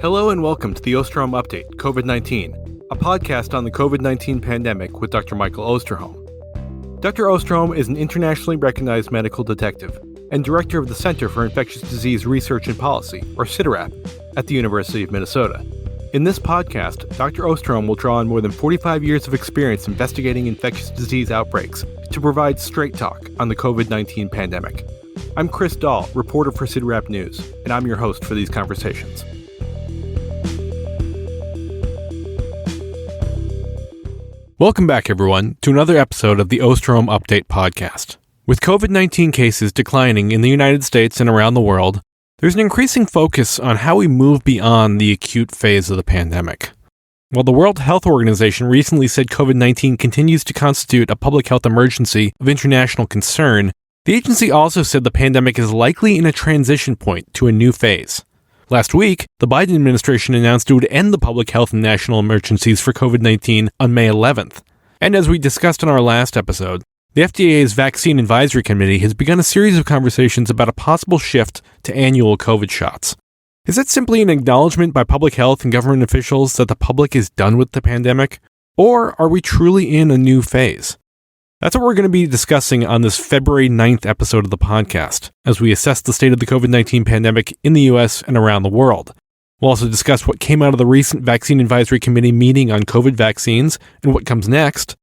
Hello and welcome to the Osterholm Update, COVID-19, a podcast on the COVID-19 pandemic with Dr. Michael Osterholm. Dr. Osterholm is an internationally recognized medical detective and director of the Center for Infectious Disease Research and Policy, or CIDRAP, at the University of Minnesota. In this podcast, Dr. Osterholm will draw on more than 45 years of experience investigating infectious disease outbreaks to provide straight talk on the COVID-19 pandemic. I'm Chris Dall, reporter for CIDRAP News, and I'm your host for these conversations. Welcome back, everyone, to another episode of the Osterholm Update podcast. With COVID-19 cases declining in the United States and around the world, there's an increasing focus on how we move beyond the acute phase of the pandemic. While the World Health Organization recently said COVID-19 continues to constitute a public health emergency of international concern, the agency also said the pandemic is likely in a transition point to a new phase. Last week, the Biden administration announced it would end the public health and national emergencies for COVID-19 on May 11th. And as we discussed in our last episode, the FDA's Vaccine Advisory Committee has begun a series of conversations about a possible shift to annual COVID shots. Is that simply an acknowledgement by public health and government officials that the public is done with the pandemic? Or are we truly in a new phase? That's what we're going to be discussing on this February 9th episode of the podcast, as we assess the state of the COVID-19 pandemic in the US and around the world. We'll also discuss what came out of the recent Vaccine Advisory Committee meeting on COVID vaccines and what comes next,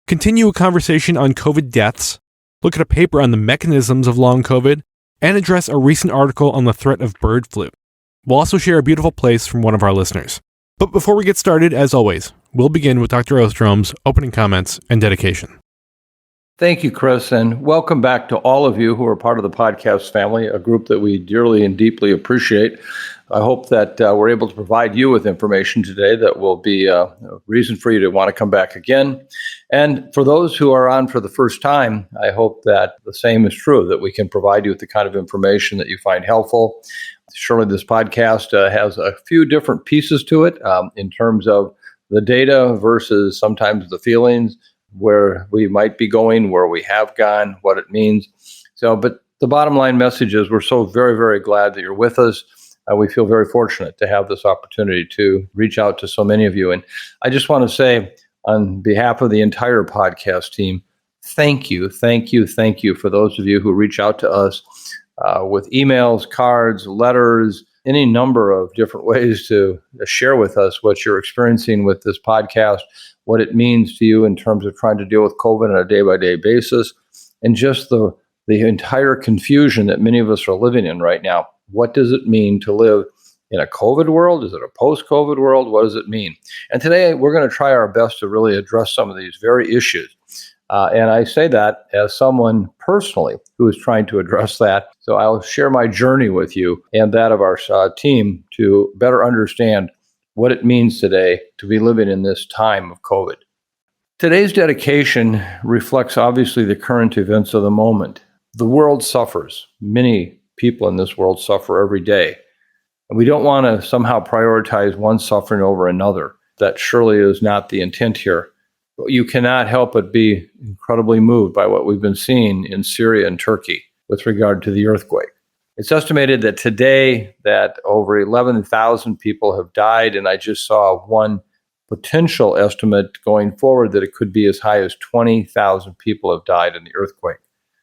continue a conversation on COVID deaths, look at a paper on the mechanisms of long COVID, and address a recent article on the threat of bird flu. We'll also share a beautiful place from one of our listeners. But before we get started, as always, we'll begin with Dr. Osterholm's opening comments and dedication. Thank you, Chris, and welcome back to all of you who are part of the podcast family, a group that we dearly and deeply appreciate. I hope that we're able to provide you with information today that will be a reason for you to want to come back again. And for those who are on for the first time, I hope that the same is true, that we can provide you with the kind of information that you find helpful. Surely this podcast has a few different pieces to it in terms of the data versus sometimes the feelings, where we might be going, where we have gone, what it means. But the bottom line message is we're so very, very glad that you're with us. We feel very fortunate to have this opportunity to reach out to so many of you. And I just want to say, on behalf of the entire podcast team, thank you for those of you who reach out to us with emails, cards, letters, any number of different ways to share with us what you're experiencing with this podcast, what it means to you in terms of trying to deal with COVID on a day-by-day basis, and just the entire confusion that many of us are living in right now. What does it mean to live in a COVID world? Is it a post-COVID world? What does it mean? And today we're going to try our best to really address some of these very issues. And I say that as someone personally who is trying to address that. So I'll share my journey with you and that of our team to better understand what it means today to be living in this time of COVID. Today's dedication reflects obviously the current events of the moment. The world suffers. Many people in this world suffer every day. And we don't want to somehow prioritize one suffering over another. That surely is not the intent here. But you cannot help but be incredibly moved by what we've been seeing in Syria and Turkey with regard to the earthquake. It's estimated that today that over 11,000 people have died, and I just saw one potential estimate going forward that it could be as high as 20,000 people have died in the earthquake.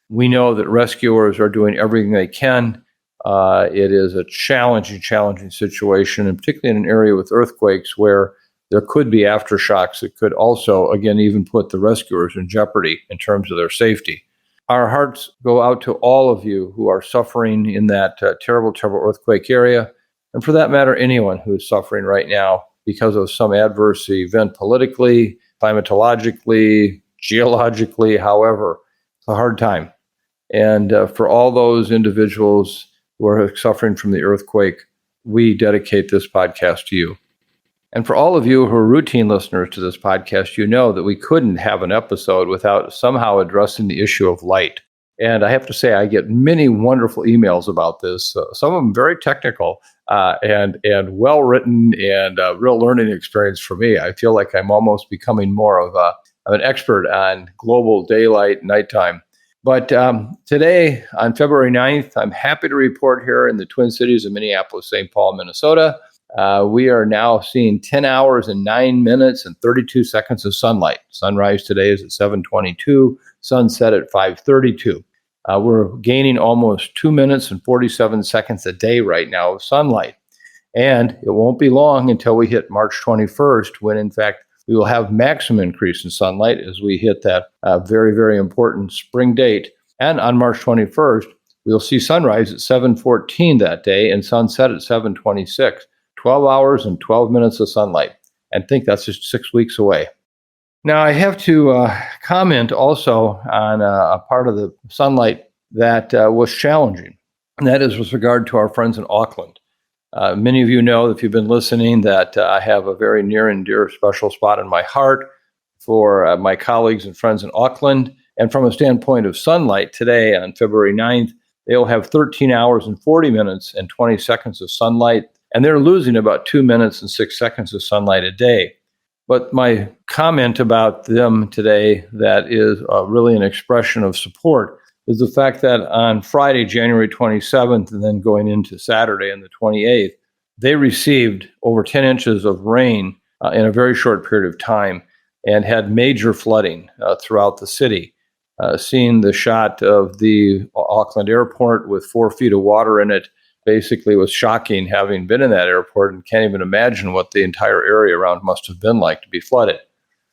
We know that rescuers are doing everything they can. It is a challenging situation, and particularly in an area with earthquakes where there could be aftershocks that could also, again, even put the rescuers in jeopardy in terms of their safety. Our hearts go out to all of you who are suffering in that terrible earthquake area, and for that matter, anyone who is suffering right now because of some adverse event politically, climatologically, geologically, however. It's a hard time. And for all those individuals who are suffering from the earthquake, we dedicate this podcast to you. And for all of you who are routine listeners to this podcast, you know that we couldn't have an episode without somehow addressing the issue of light. And I have to say, I get many wonderful emails about this, some of them very technical and well-written and a real learning experience for me. I feel like I'm almost becoming more of an expert on global daylight, nighttime. But today, on February 9th, I'm happy to report here in the Twin Cities of Minneapolis, St. Paul, Minnesota, We are now seeing 10 hours and 9 minutes and 32 seconds of sunlight. Sunrise today is at 7:22, sunset at 5:32. We're gaining almost 2 minutes and 47 seconds a day right now of sunlight. And it won't be long until we hit March 21st, when in fact we will have maximum increase in sunlight as we hit that very, very important spring date. And on March 21st, we'll see sunrise at 7:14 that day and sunset at 7:26. 12 hours and 12 minutes of sunlight. And think that's just 6 weeks away. Now, I have to comment also on a part of the sunlight that was challenging, and that is with regard to our friends in Auckland. Many of you know, if you've been listening, that I have a very near and dear special spot in my heart for my colleagues and friends in Auckland. And from a standpoint of sunlight, today on February 9th, they'll have 13 hours and 40 minutes and 20 seconds of sunlight, and they're losing about 2 minutes and 6 seconds of sunlight a day. But my comment about them today that is really an expression of support is the fact that on Friday, January 27th, and then going into Saturday and the 28th, they received over 10 inches of rain in a very short period of time and had major flooding throughout the city. Seeing the shot of the Auckland airport with 4 feet of water in it basically was shocking, having been in that airport, and can't even imagine what the entire area around must have been like to be flooded.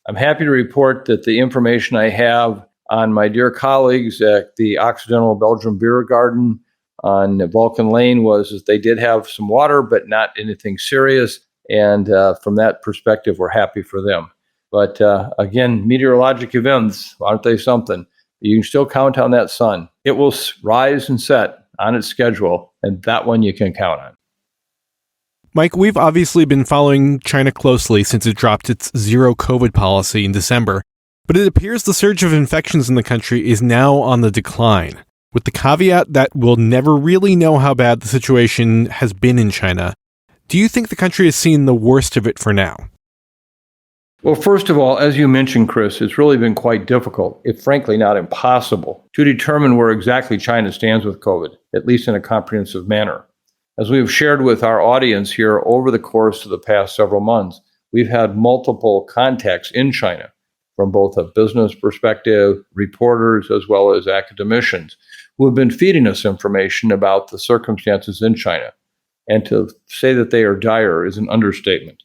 I'm happy to report that the information I have on my dear colleagues at the Occidental Belgium Beer Garden on Vulcan Lane was that they did have some water, but not anything serious. And from that perspective, we're happy for them. But again, meteorologic events, aren't they something? You can still count on that sun. It will rise and set on its schedule, and that one you can count on. Mike, we've obviously been following China closely since it dropped its zero COVID policy in December, but it appears the surge of infections in the country is now on the decline, with the caveat that we'll never really know how bad the situation has been in China. Do you think the country has seen the worst of it for now? Well, first of all, as you mentioned, Chris, it's really been quite difficult, if frankly not impossible, to determine where exactly China stands with COVID, at least in a comprehensive manner. As we've shared with our audience here over the course of the past several months, we've had multiple contacts in China from both a business perspective, reporters, as well as academicians, who have been feeding us information about the circumstances in China. And to say that they are dire is an understatement.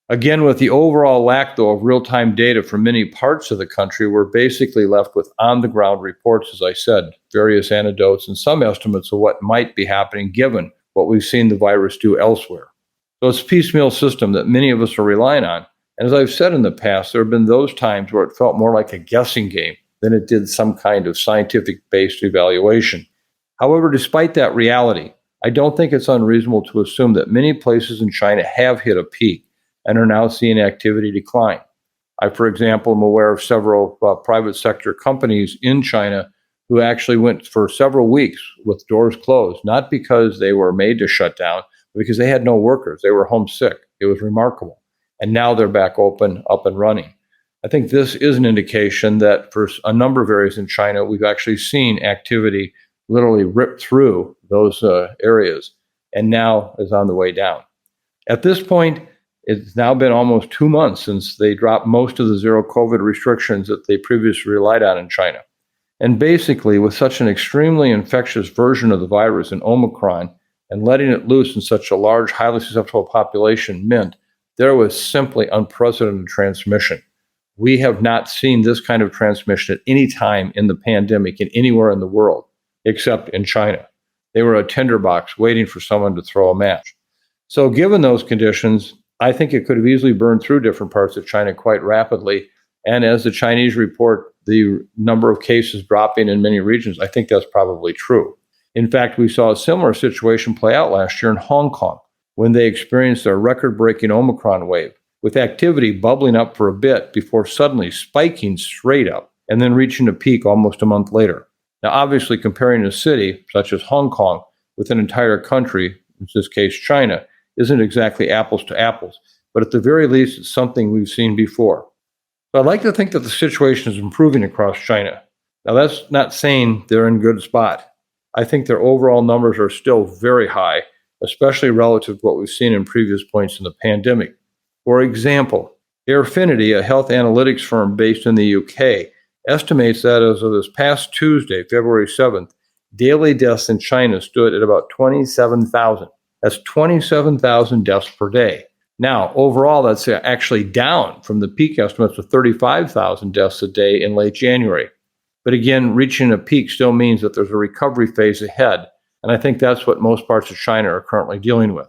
Again, with the overall lack, though, of real-time data from many parts of the country, we're basically left with on-the-ground reports, as I said, various anecdotes and some estimates of what might be happening given what we've seen the virus do elsewhere. So it's a piecemeal system that many of us are relying on. And as I've said in the past, there have been those times where it felt more like a guessing game than it did some kind of scientific-based evaluation. However, despite that reality, I don't think it's unreasonable to assume that many places in China have hit a peak and are now seeing activity decline. I, for example, am aware of several private sector companies in China who actually went for several weeks with doors closed, not because they were made to shut down, but because they had no workers. They were homesick. It was remarkable. And now they're back open, up and running. I think this is an indication that for a number of areas in China, we've actually seen activity literally rip through those areas and now is on the way down. At this point, it's now been almost 2 months since they dropped most of the zero COVID restrictions that they previously relied on in China. And basically, with such an extremely infectious version of the virus in Omicron and letting it loose in such a large, highly susceptible population meant there was simply unprecedented transmission. We have not seen this kind of transmission at any time in the pandemic in anywhere in the world, except in China. They were a tinderbox waiting for someone to throw a match. So given those conditions, I think it could have easily burned through different parts of China quite rapidly. And as the Chinese report the number of cases dropping in many regions, I think that's probably true. In fact, we saw a similar situation play out last year in Hong Kong when they experienced a record-breaking Omicron wave, with activity bubbling up for a bit before suddenly spiking straight up and then reaching a peak almost a month later. Now, obviously, comparing a city such as Hong Kong with an entire country, in this case China, isn't exactly apples to apples, but at the very least, it's something we've seen before. So I'd like to think that the situation is improving across China. Now, that's not saying they're in a good spot. I think their overall numbers are still very high, especially relative to what we've seen in previous points in the pandemic. For example, Airfinity, a health analytics firm based in the UK, estimates that as of this past Tuesday, February 7th, daily deaths in China stood at about 27,000. That's 27,000 deaths per day. Now, overall, that's actually down from the peak estimates of 35,000 deaths a day in late January. But again, reaching a peak still means that there's a recovery phase ahead, and I think that's what most parts of China are currently dealing with.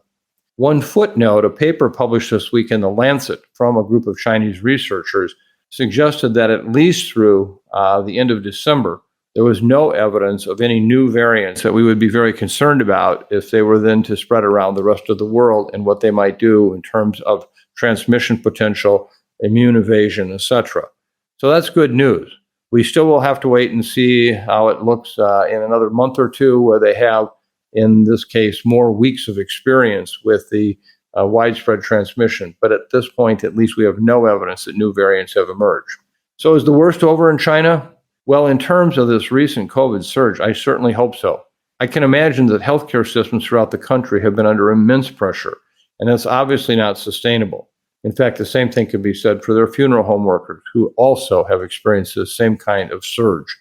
One footnote, a paper published this week in The Lancet from a group of Chinese researchers suggested that at least through the end of December, there was no evidence of any new variants that we would be very concerned about if they were then to spread around the rest of the world and what they might do in terms of transmission potential, immune evasion, etc. So that's good news. We still will have to wait and see how it looks in another month or two, where they have, in this case, more weeks of experience with the widespread transmission. But at this point, at least we have no evidence that new variants have emerged. So is the worst over in China? Well, in terms of this recent COVID surge, I certainly hope so. I can imagine that healthcare systems throughout the country have been under immense pressure, and that's obviously not sustainable. In fact, the same thing could be said for their funeral home workers, who also have experienced the same kind of surge.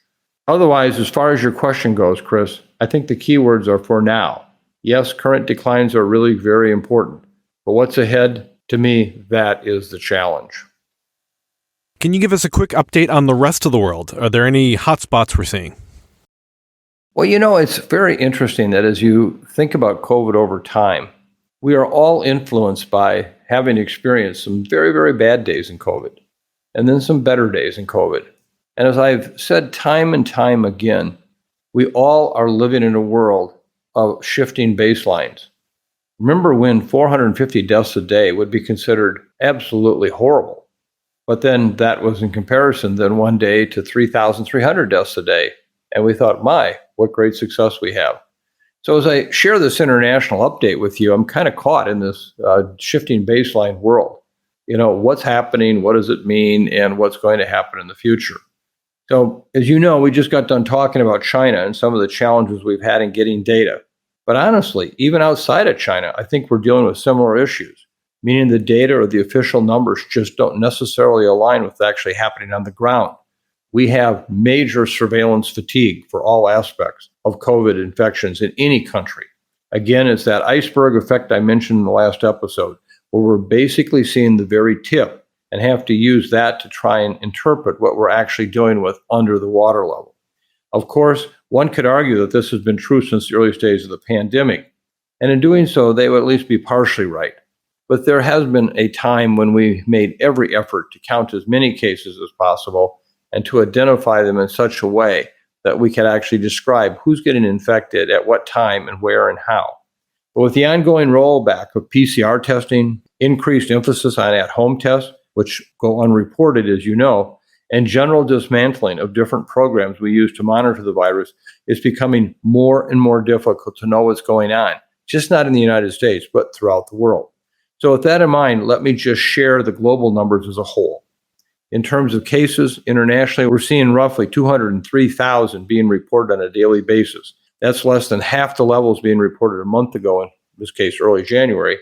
Otherwise, as far as your question goes, Chris, I think the key words are for now. Yes, current declines are really very important, but what's ahead, to me, that is the challenge. Can you give us a quick update on the rest of the world? Are there any hotspots we're seeing? Well, it's very interesting that as you think about COVID over time, we are all influenced by having experienced some very, very bad days in COVID, and then some better days in COVID. And as I've said time and time again, we all are living in a world of shifting baselines. Remember when 450 deaths a day would be considered absolutely horrible. But then that was in comparison then one day to 3,300 deaths a day. And we thought, my, what great success we have. So as I share this international update with you, I'm kind of caught in this shifting baseline world. What's happening, what does it mean, and what's going to happen in the future. So as you know, we just got done talking about China and some of the challenges we've had in getting data. But honestly, even outside of China, I think we're dealing with similar issues, meaning the data or the official numbers just don't necessarily align with what's actually happening on the ground. We have major surveillance fatigue for all aspects of COVID infections in any country. Again, it's that iceberg effect I mentioned in the last episode, where we're basically seeing the very tip and have to use that to try and interpret what we're actually dealing with under the water level. Of course, one could argue that this has been true since the early stages of the pandemic, and in doing so, they would at least be partially right. But there has been a time when we made every effort to count as many cases as possible and to identify them in such a way that we can actually describe who's getting infected at what time and where and how. But with the ongoing rollback of PCR testing, increased emphasis on at-home tests, which go unreported, as you know, and general dismantling of different programs we use to monitor the virus, it's becoming more and more difficult to know what's going on, just not in the United States, but throughout the world. So with that in mind, let me just share the global numbers as a whole. In terms of cases, internationally, we're seeing roughly 203,000 being reported on a daily basis. That's less than half the levels being reported a month ago, in this case, early January.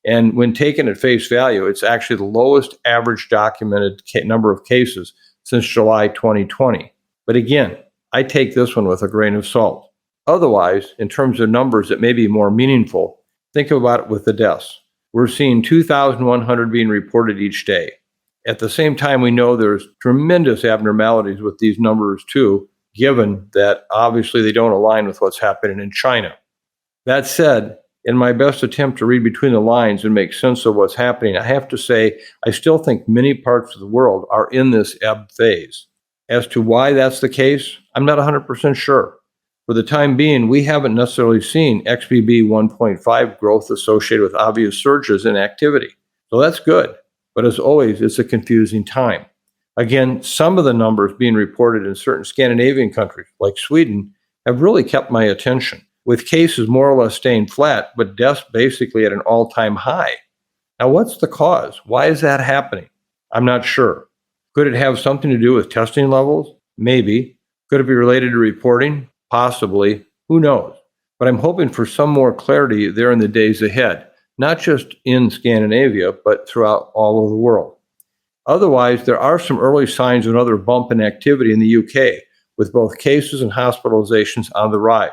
And when taken at face value, it's actually the lowest average documented number of cases since July 2020. But again, I take this one with a grain of salt. Otherwise, in terms of numbers that may be more meaningful, think about it with the deaths. We're seeing 2,100 being reported each day. At the same time, we know there's tremendous abnormalities with these numbers too, given that obviously they don't align with what's happening in China. That said, in my best attempt to read between the lines and make sense of what's happening, I have to say I still think many parts of the world are in this ebb phase. As to why that's the case, I'm not 100% sure. For the time being, we haven't necessarily seen XBB 1.5 growth associated with obvious surges in activity. So that's good. But as always, it's a confusing time. Again, some of the numbers being reported in certain Scandinavian countries, like Sweden, have really kept my attention, with cases more or less staying flat, but deaths basically at an all-time high. Now, what's the cause? Why is that happening? I'm not sure. Could it have something to do with testing levels? Maybe. Could it be related to reporting? Possibly. Who knows? But I'm hoping for some more clarity there in the days ahead, not just in Scandinavia, but throughout all over the world. Otherwise, there are some early signs of another bump in activity in the UK, with both cases and hospitalizations on the rise.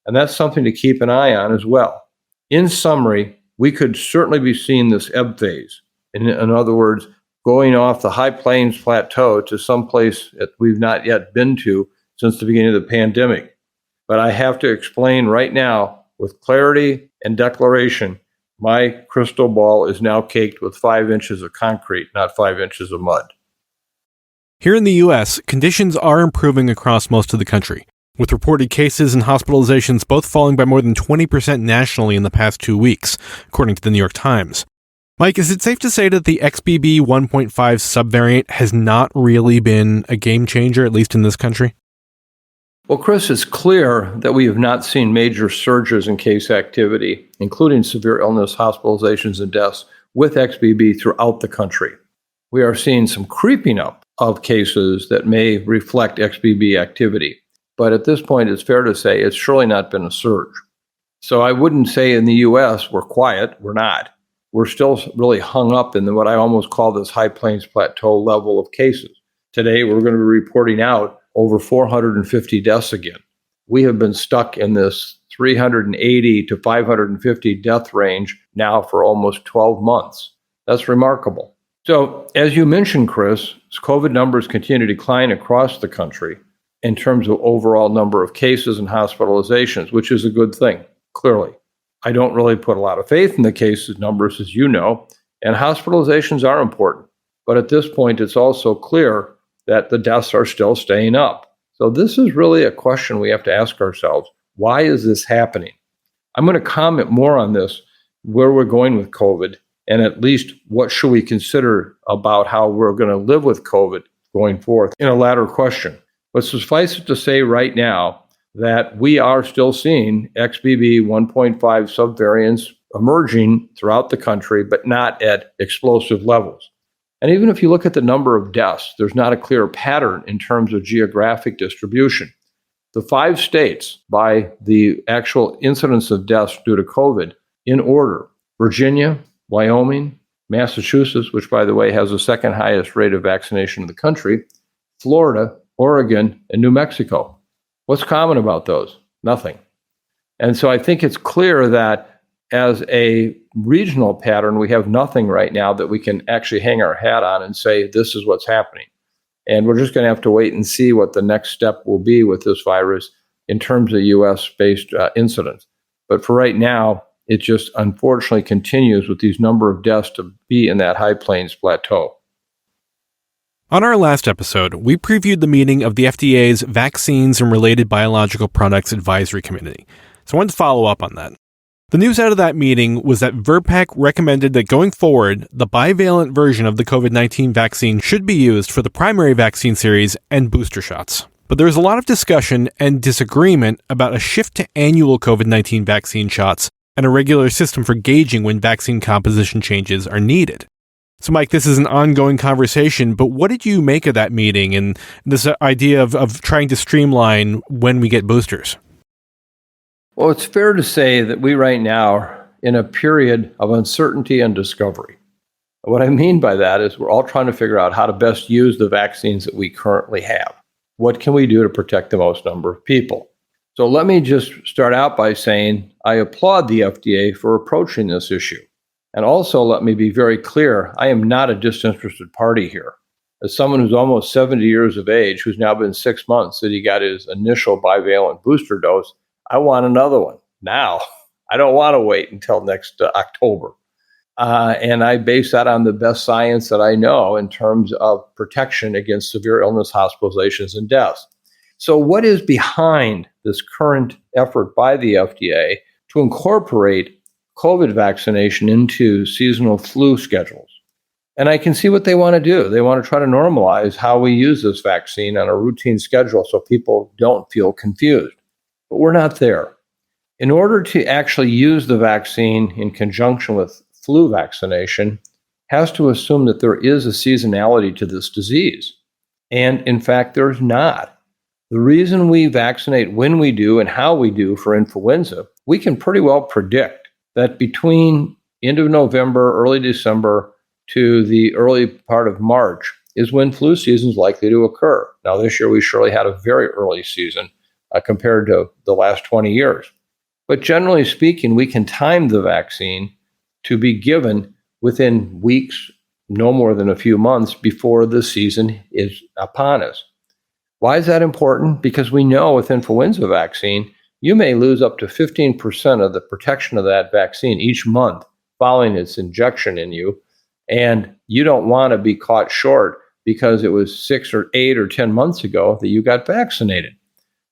And that's something to keep an eye on as well. In summary, we could certainly be seeing this ebb phase. In other words, going off the high plains plateau to some place that we've not yet been to since the beginning of the pandemic. But I have to explain right now with clarity and declaration, my crystal ball is now caked with 5 inches of concrete, not 5 inches of mud. Here in the U.S., conditions are improving across most of the country, with reported cases and hospitalizations both falling by more than 20% nationally in the past 2 weeks, according to the New York Times. Mike, is it safe to say that the XBB 1.5 subvariant has not really been a game changer, at least in this country? Well, Chris, it's clear that we have not seen major surges in case activity, including severe illness, hospitalizations, and deaths with XBB throughout the country. We are seeing some creeping up of cases that may reflect XBB activity. But at this point, it's fair to say it's surely not been a surge. So I wouldn't say in the U.S. we're quiet. We're not. We're still really hung up in what I almost call this high plains plateau level of cases. Today, we're going to be reporting out over 450 deaths again. We have been stuck in this 380 to 550 death range now for almost 12 months. That's remarkable. So, as you mentioned, Chris, COVID numbers continue to decline across the country in terms of overall number of cases and hospitalizations, which is a good thing, clearly. I don't really put a lot of faith in the cases numbers, as you know, and hospitalizations are important. But at this point, it's also clear that the deaths are still staying up. So this is really a question we have to ask ourselves. Why is this happening? I'm going to comment more on this, where we're going with COVID, and at least what should we consider about how we're going to live with COVID going forth in a latter question. But suffice it to say right now that we are still seeing XBB 1.5 subvariants emerging throughout the country, but not at explosive levels. And even if you look at the number of deaths, there's not a clear pattern in terms of geographic distribution. The 5 states by the actual incidence of deaths due to COVID in order: Virginia, Wyoming, Massachusetts, which by the way has the second highest rate of vaccination in the country, Florida, Oregon, and New Mexico. What's common about those? Nothing. And so I think it's clear that as a regional pattern, we have nothing right now that we can actually hang our hat on and say, this is what's happening. And we're just going to have to wait and see what the next step will be with this virus in terms of US-based incidents. But for right now, it just unfortunately continues with these number of deaths to be in that high plains plateau. On our last episode, we previewed the meeting of the FDA's Vaccines and Related Biological Products Advisory Committee, so I wanted to follow up on that. The news out of that meeting was that VRBPAC recommended that going forward, the bivalent version of the COVID-19 vaccine should be used for the primary vaccine series and booster shots. But there was a lot of discussion and disagreement about a shift to annual COVID-19 vaccine shots and a regular system for gauging when vaccine composition changes are needed. So, Mike, this is an ongoing conversation, but what did you make of that meeting and this idea of trying to streamline when we get boosters? Well, it's fair to say that we right now are in a period of uncertainty and discovery. What I mean by that is we're all trying to figure out how to best use the vaccines that we currently have. What can we do to protect the most number of people? So let me just start out by saying I applaud the FDA for approaching this issue. And also, let me be very clear, I am not a disinterested party here. As someone who's almost 70 years of age, who's now been 6 months that he got his initial bivalent booster dose, I want another one now. I don't want to wait until next October. And I base that on the best science that I know in terms of protection against severe illness, hospitalizations, and deaths. So what is behind this current effort by the FDA to incorporate COVID vaccination into seasonal flu schedules? And I can see what they want to do. They want to try to normalize how we use this vaccine on a routine schedule so people don't feel confused. But we're not there. In order to actually use the vaccine in conjunction with flu vaccination, has to assume that there is a seasonality to this disease. And in fact, there's not. The reason we vaccinate when we do and how we do for influenza, we can pretty well predict that between end of November, early December to the early part of March is when flu season is likely to occur. Now, this year we surely had a very early season compared to the last 20 years. But generally speaking, we can time the vaccine to be given within weeks, no more than a few months before the season is upon us. Why is that important? Because we know with influenza vaccine, you may lose up to 15% of the protection of that vaccine each month following its injection in you. And you don't want to be caught short because it was 6 or 8 or 10 months ago that you got vaccinated.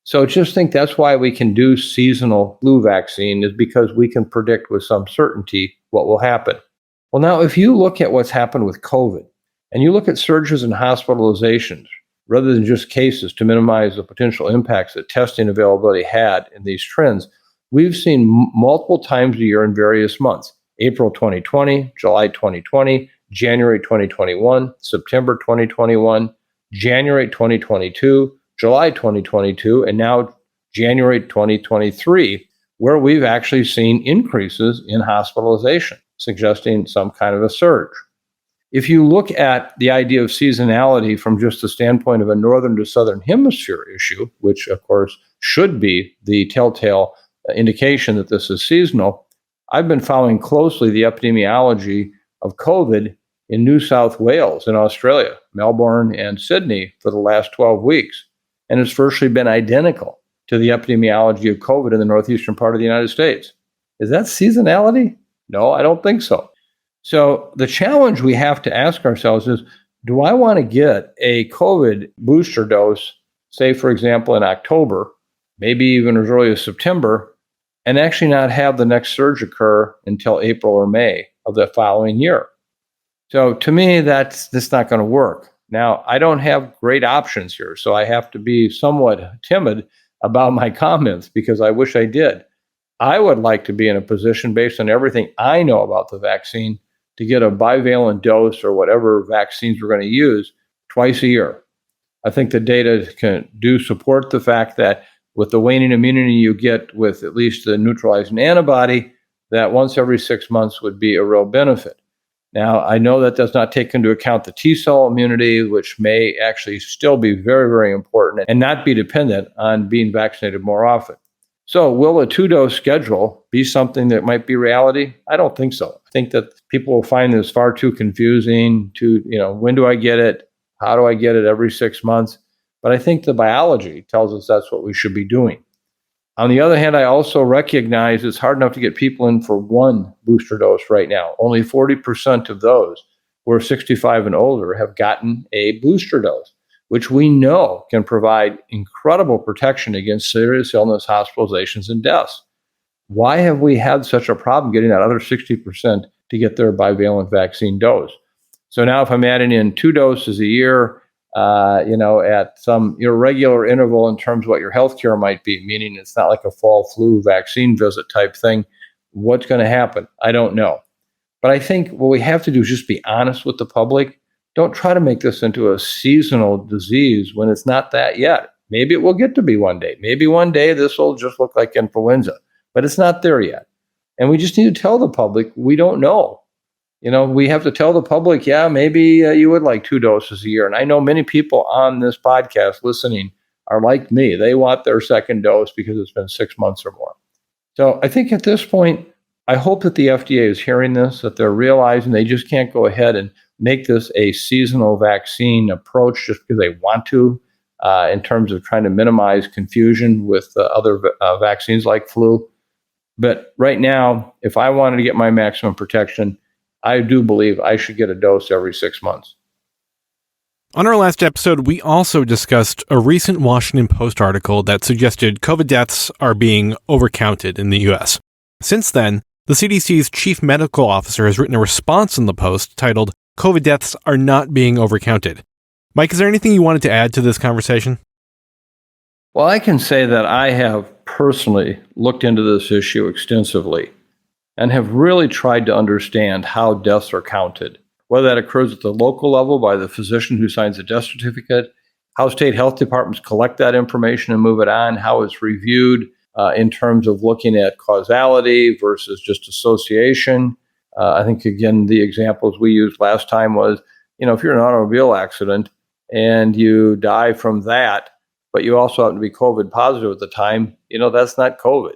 So just think that's why we can do seasonal flu vaccine, is because we can predict with some certainty what will happen. Well, now, if you look at what's happened with COVID and you look at surges and hospitalizations, rather than just cases, to minimize the potential impacts that testing availability had in these trends, we've seen multiple times a year in various months: April 2020, July 2020, January 2021, September 2021, January 2022, July 2022, and now January 2023, where we've actually seen increases in hospitalization, suggesting some kind of a surge. If you look at the idea of seasonality from just the standpoint of a northern to southern hemisphere issue, which of course should be the telltale indication that this is seasonal, I've been following closely the epidemiology of COVID in New South Wales in Australia, Melbourne and Sydney, for the last 12 weeks. And it's virtually been identical to the epidemiology of COVID in the northeastern part of the United States. Is that seasonality? No, I don't think so. So the challenge we have to ask ourselves is, do I want to get a COVID booster dose, say, for example, in October, maybe even as early as September, and actually not have the next surge occur until April or May of the following year? So to me, that's not going to work. Now, I don't have great options here, so I have to be somewhat timid about my comments because I wish I did. I would like to be in a position, based on everything I know about the vaccine, to get a bivalent dose or whatever vaccines we're going to use twice a year. I think the data do support the fact that with the waning immunity you get with at least the neutralizing antibody, that once every 6 months would be a real benefit. Now, I know that does not take into account the T-cell immunity, which may actually still be very, very important and not be dependent on being vaccinated more often. So will a 2-dose schedule be something that might be reality? I don't think so. I think that people will find this far too confusing to, when do I get it? How do I get it every 6 months? But I think the biology tells us that's what we should be doing. On the other hand, I also recognize it's hard enough to get people in for one booster dose right now. Only 40% of those who are 65 and older have gotten a booster dose, which we know can provide incredible protection against serious illness, hospitalizations, and deaths. Why have we had such a problem getting that other 60% to get their bivalent vaccine dose? So now if I'm adding in 2 doses a year, at some irregular interval in terms of what your healthcare might be, meaning it's not like a fall flu vaccine visit type thing, what's going to happen? I don't know. But I think what we have to do is just be honest with the public. Don't try to make this into a seasonal disease when it's not that yet. Maybe it will get to be one day. Maybe one day this will just look like influenza, but it's not there yet. And we just need to tell the public we don't know. We have to tell the public, maybe you would like 2 doses a year. And I know many people on this podcast listening are like me. They want their second dose because it's been 6 months or more. So I think at this point, I hope that the FDA is hearing this, that they're realizing they just can't go ahead and make this a seasonal vaccine approach just because they want to, in terms of trying to minimize confusion with other vaccines like flu. But right now, if I wanted to get my maximum protection, I do believe I should get a dose every 6 months. On our last episode, we also discussed a recent Washington Post article that suggested COVID deaths are being overcounted in the U.S. Since then, the CDC's chief medical officer has written a response in the Post titled, "COVID deaths are not being overcounted." Mike, is there anything you wanted to add to this conversation? Well, I can say that I have personally looked into this issue extensively and have really tried to understand how deaths are counted, whether that occurs at the local level by the physician who signs a death certificate, how state health departments collect that information and move it on, how it's reviewed in terms of looking at causality versus just association. I think, again, the examples we used last time was, if you're in an automobile accident and you die from that, but you also happen to be COVID positive at the time, that's not COVID.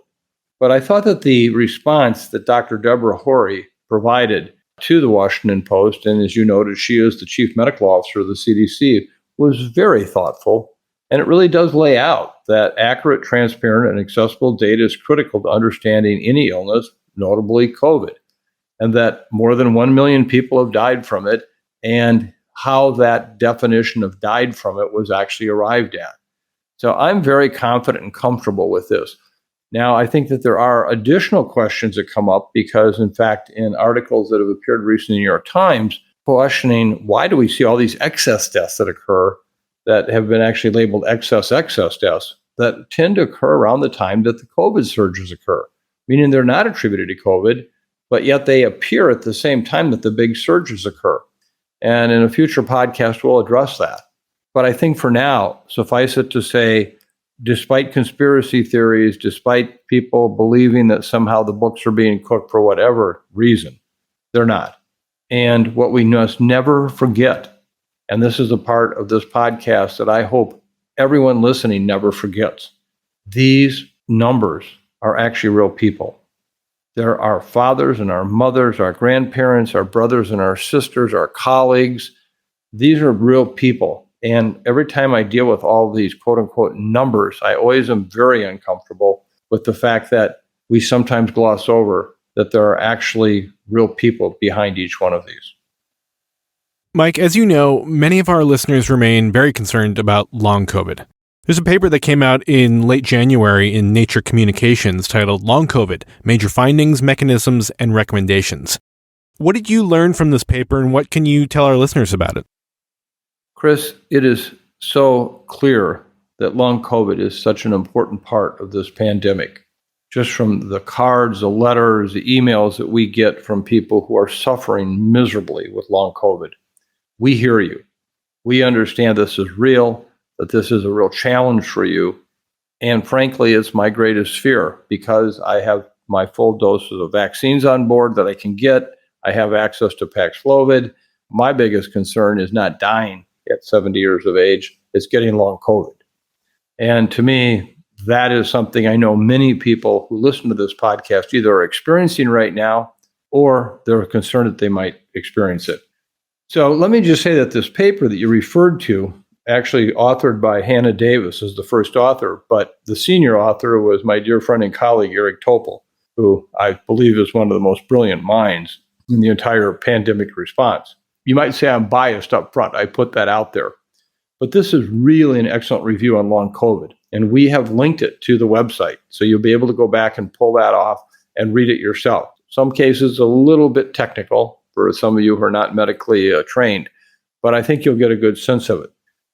But I thought that the response that Dr. Deborah Horry provided to the Washington Post, and as you noted, she is the chief medical officer of the CDC, was very thoughtful. And it really does lay out that accurate, transparent, and accessible data is critical to understanding any illness, notably COVID, and that more than 1 million people have died from it, and how that definition of died from it was actually arrived at. So I'm very confident and comfortable with this. Now, I think that there are additional questions that come up because, in fact, in articles that have appeared recently in the New York Times, questioning why do we see all these excess deaths that occur that have been actually labeled excess deaths that tend to occur around the time that the COVID surges occur, meaning they're not attributed to COVID, but yet they appear at the same time that the big surges occur. And in a future podcast, we'll address that. But I think for now, suffice it to say, despite conspiracy theories, despite people believing that somehow the books are being cooked for whatever reason, they're not. And what we must never forget, and this is a part of this podcast that I hope everyone listening never forgets, these numbers are actually real people. They're our fathers and our mothers, our grandparents, our brothers and our sisters, our colleagues. These are real people. And every time I deal with all these quote unquote numbers, I always am very uncomfortable with the fact that we sometimes gloss over that there are actually real people behind each one of these. Mike, as you know, many of our listeners remain very concerned about long COVID. There's a paper that came out in late January in Nature Communications titled Long COVID, Major Findings, Mechanisms, and Recommendations. What did you learn from this paper, and what can you tell our listeners about it? Chris, it is so clear that long COVID is such an important part of this pandemic. Just from the cards, the letters, the emails that we get from people who are suffering miserably with long COVID. We hear you. We understand this is real, that this is a real challenge for you. And frankly, it's my greatest fear because I have my full doses of vaccines on board that I can get. I have access to Paxlovid. My biggest concern is not dying at 70 years of age. It's getting long COVID. And to me, that is something I know many people who listen to this podcast either are experiencing right now or they're concerned that they might experience it. So let me just say that this paper that you referred to, actually authored by Hannah Davis as the first author, but the senior author was my dear friend and colleague, Eric Topol, who I believe is one of the most brilliant minds in the entire pandemic response. You might say I'm biased up front. I put that out there. But this is really an excellent review on long COVID. And we have linked it to the website. So you'll be able to go back and pull that off and read it yourself. Some cases a little bit technical for some of you who are not medically trained, but I think you'll get a good sense of it.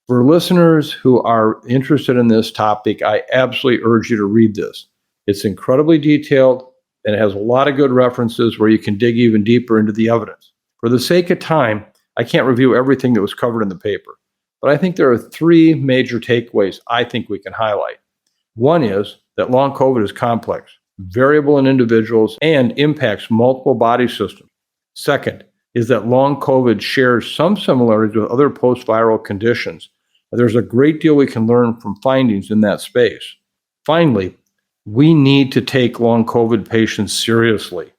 For listeners who are interested in this topic, I absolutely urge you to read this. It's incredibly detailed and it has a lot of good references where you can dig even deeper into the evidence. For the sake of time, I can't review everything that was covered in the paper, but I think there are three major takeaways I think we can highlight. One is that long COVID is complex, variable in individuals, and impacts multiple body systems. Second is that long COVID shares some similarities with other post-viral conditions. There's a great deal we can learn from findings in that space. Finally, we need to take long COVID patients seriously.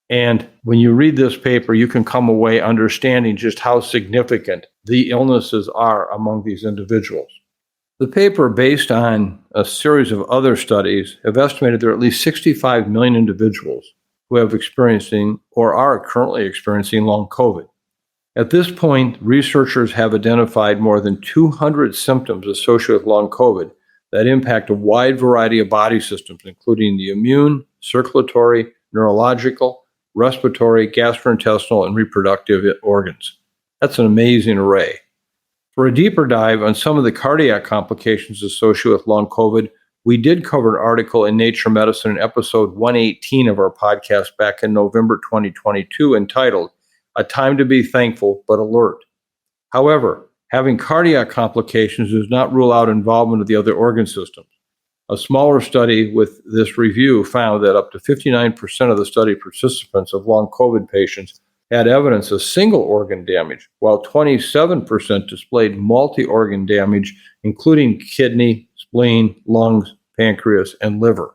And when you read this paper, you can come away understanding just how significant the illnesses are among these individuals. The paper, based on a series of other studies, have estimated there are at least 65 million individuals who have experiencing or are currently experiencing long COVID. At this point, researchers have identified more than 200 symptoms associated with long COVID that impact a wide variety of body systems, including the immune, circulatory, neurological, respiratory, gastrointestinal, and reproductive organs. That's an amazing array. For a deeper dive on some of the cardiac complications associated with long COVID, we did cover an article in Nature Medicine in episode 118 of our podcast back in November 2022 entitled, A Time to Be Thankful but Alert. However, Having cardiac complications does not rule out involvement of the other organ systems. A smaller study with this review found that up to 59% of the study participants of long COVID patients had evidence of single organ damage, while 27% displayed multi-organ damage, including kidney, spleen, lungs, pancreas, and liver.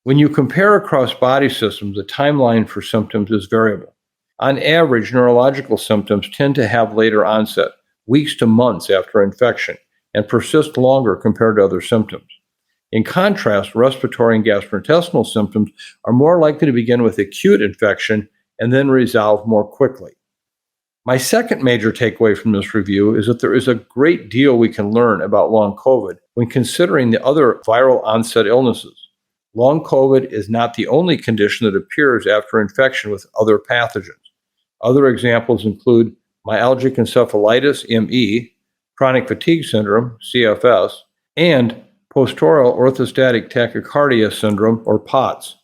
When you compare across body systems, the timeline for symptoms is variable. On average, neurological symptoms tend to have later onset, weeks to months after infection, and persist longer compared to other symptoms. In contrast, respiratory and gastrointestinal symptoms are more likely to begin with acute infection and then resolve more quickly. My second major takeaway from this review is that there is a great deal we can learn about long COVID when considering the other viral onset illnesses. Long COVID is not the only condition that appears after infection with other pathogens. Other examples include myalgic encephalitis, ME, chronic fatigue syndrome, CFS, and postural orthostatic tachycardia syndrome, or POTS.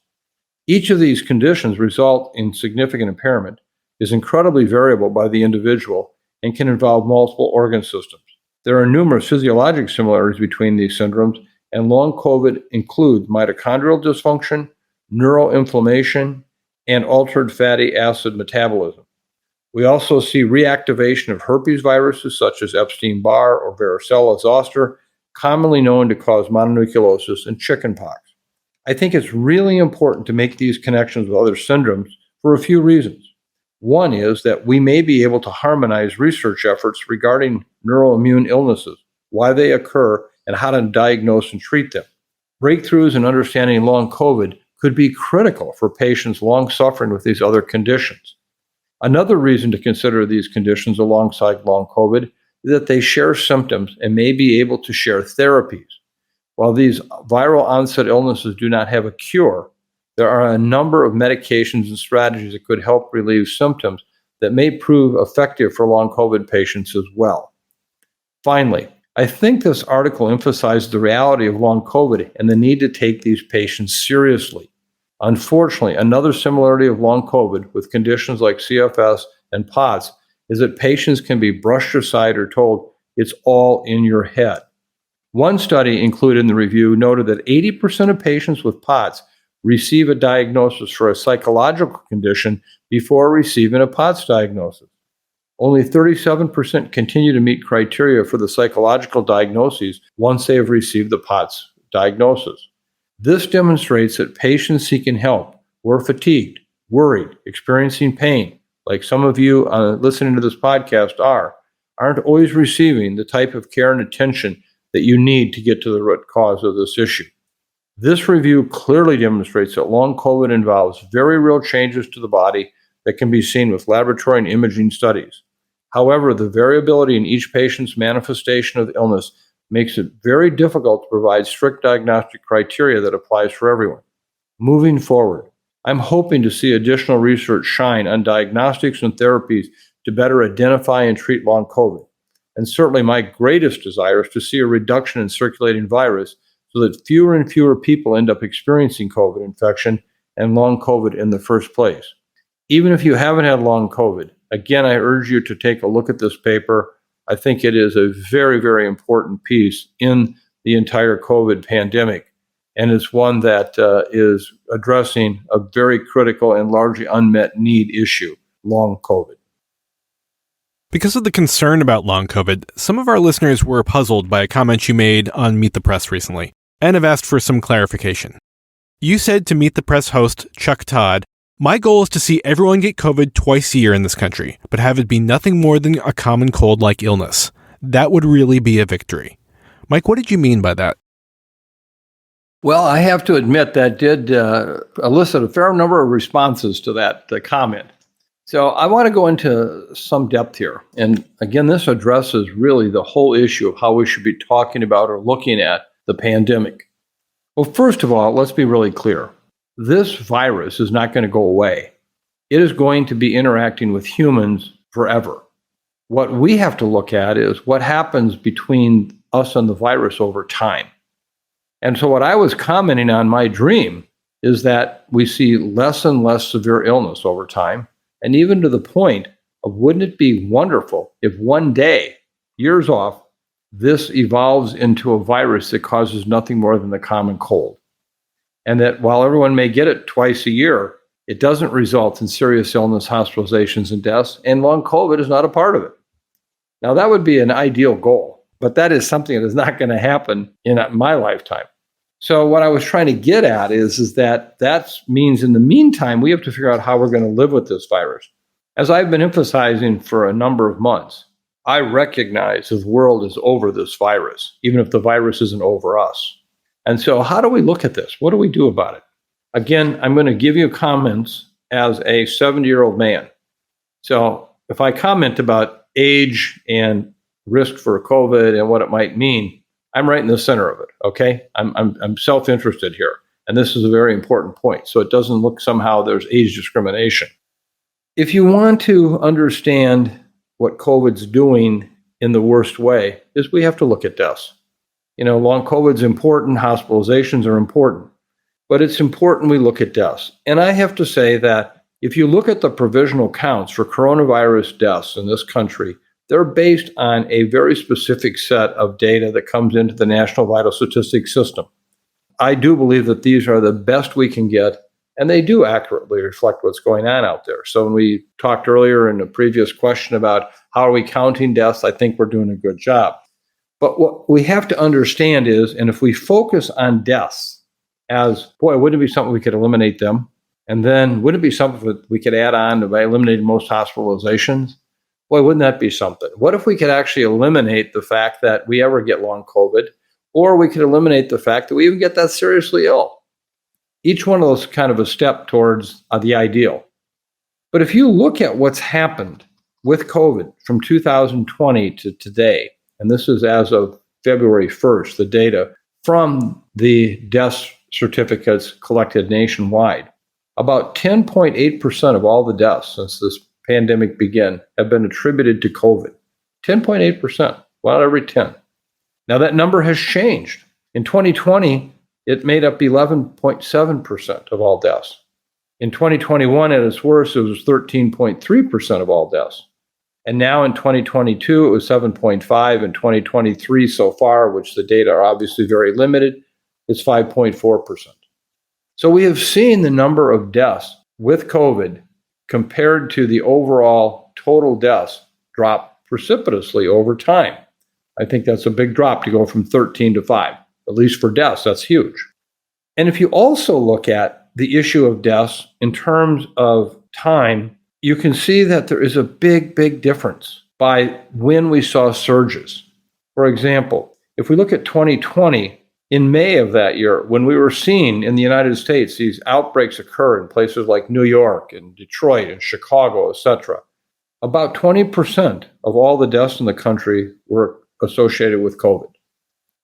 Each of these conditions result in significant impairment, is incredibly variable by the individual, and can involve multiple organ systems. There are numerous physiologic similarities between these syndromes, and long COVID include mitochondrial dysfunction, neuroinflammation, and altered fatty acid metabolism. We also see reactivation of herpes viruses such as Epstein-Barr or varicella zoster, commonly known to cause mononucleosis and chickenpox. I think it's really important to make these connections with other syndromes for a few reasons. One is that we may be able to harmonize research efforts regarding neuroimmune illnesses, why they occur, and how to diagnose and treat them. Breakthroughs in understanding long COVID could be critical for patients long suffering with these other conditions. Another reason to consider these conditions alongside long COVID is that they share symptoms and may be able to share therapies. While these viral onset illnesses do not have a cure, there are a number of medications and strategies that could help relieve symptoms that may prove effective for long COVID patients as well. Finally, I think this article emphasized the reality of long COVID and the need to take these patients seriously. Unfortunately, another similarity of long COVID with conditions like CFS and POTS is that patients can be brushed aside or told it's all in your head. One study included in the review noted that 80% of patients with POTS receive a diagnosis for a psychological condition before receiving a POTS diagnosis. Only 37% continue to meet criteria for the psychological diagnoses once they have received the POTS diagnosis. This demonstrates that patients seeking help who are fatigued, worried, experiencing pain, like some of you listening to this podcast aren't always receiving the type of care and attention that you need to get to the root cause of this issue. This review clearly demonstrates that long COVID involves very real changes to the body that can be seen with laboratory and imaging studies. However, the variability in each patient's manifestation of illness makes it very difficult to provide strict diagnostic criteria that applies for everyone. Moving forward, I'm hoping to see additional research shine on diagnostics and therapies to better identify and treat long COVID. And certainly my greatest desire is to see a reduction in circulating virus so that fewer and fewer people end up experiencing COVID infection and long COVID in the first place. Even if you haven't had long COVID, again, I urge you to take a look at this paper. I think it is a very, very important piece in the entire COVID pandemic, and it's one that is addressing a very critical and largely unmet need issue, long COVID. Because of the concern about long COVID, some of our listeners were puzzled by a comment you made on Meet the Press recently, and have asked for some clarification. You said to Meet the Press host Chuck Todd, "My goal is to see everyone get COVID twice a year in this country, but have it be nothing more than a common cold-like illness. That would really be a victory." Mike, what did you mean by that? Well, I have to admit that did elicit a fair number of responses to that comment. So I want to go into some depth here. And again, this addresses really the whole issue of how we should be talking about or looking at the pandemic. Well, first of all, let's be really clear. This virus is not going to go away. It is going to be interacting with humans forever. What we have to look at is what happens between us and the virus over time. And so what I was commenting on, my dream, is that we see less and less severe illness over time, and even to the point of wouldn't it be wonderful if one day years off, this evolves into a virus that causes nothing more than the common cold. And that while everyone may get it twice a year, it doesn't result in serious illness, hospitalizations, and deaths, and long COVID is not a part of it. Now, that would be an ideal goal, but that is something that is not going to happen in my lifetime. So what I was trying to get at is that means in the meantime, we have to figure out how we're going to live with this virus. As I've been emphasizing for a number of months, I recognize the world is over this virus, even if the virus isn't over us. And so how do we look at this? What do we do about it? Again, I'm going to give you comments as a 70-year-old man. So if I comment about age and risk for COVID and what it might mean, I'm right in the center of it, okay? I'm self-interested here, and this is a very important point, so it doesn't look somehow there's age discrimination. If you want to understand what COVID's doing in the worst way, is we have to look at deaths. Long COVID's important, hospitalizations are important, but it's important we look at deaths. And I have to say that if you look at the provisional counts for coronavirus deaths in this country, they're based on a very specific set of data that comes into the National Vital Statistics System. I do believe that these are the best we can get, and they do accurately reflect what's going on out there. So when we talked earlier in a previous question about how are we counting deaths, I think we're doing a good job. But what we have to understand is, and if we focus on deaths as, boy, wouldn't it be something we could eliminate them? And then wouldn't it be something that we could add on by eliminating most hospitalizations? Boy, wouldn't that be something? What if we could actually eliminate the fact that we ever get long COVID, or we could eliminate the fact that we even get that seriously ill? Each one of those is kind of a step towards the ideal. But if you look at what's happened with COVID from 2020 to today, and this is as of February 1st, the data from the death certificates collected nationwide, about 10.8% of all the deaths since this pandemic began have been attributed to COVID. 10.8%, one out of every 10. Now that number has changed. In 2020, it made up 11.7% of all deaths. In 2021, at its worst, it was 13.3% of all deaths. And now in 2022, it was 7.5. In 2023 so far, which the data are obviously very limited, it's 5.4%. So we have seen the number of deaths with COVID compared to the overall total deaths drop precipitously over time. I think that's a big drop to go from 13 to 5. At least for deaths, that's huge. And if you also look at the issue of deaths in terms of time, you can see that there is a big, big difference by when we saw surges. For example, if we look at 2020, in May of that year, when we were seeing in the United States these outbreaks occur in places like New York and Detroit and Chicago, etc., about 20% of all the deaths in the country were associated with COVID.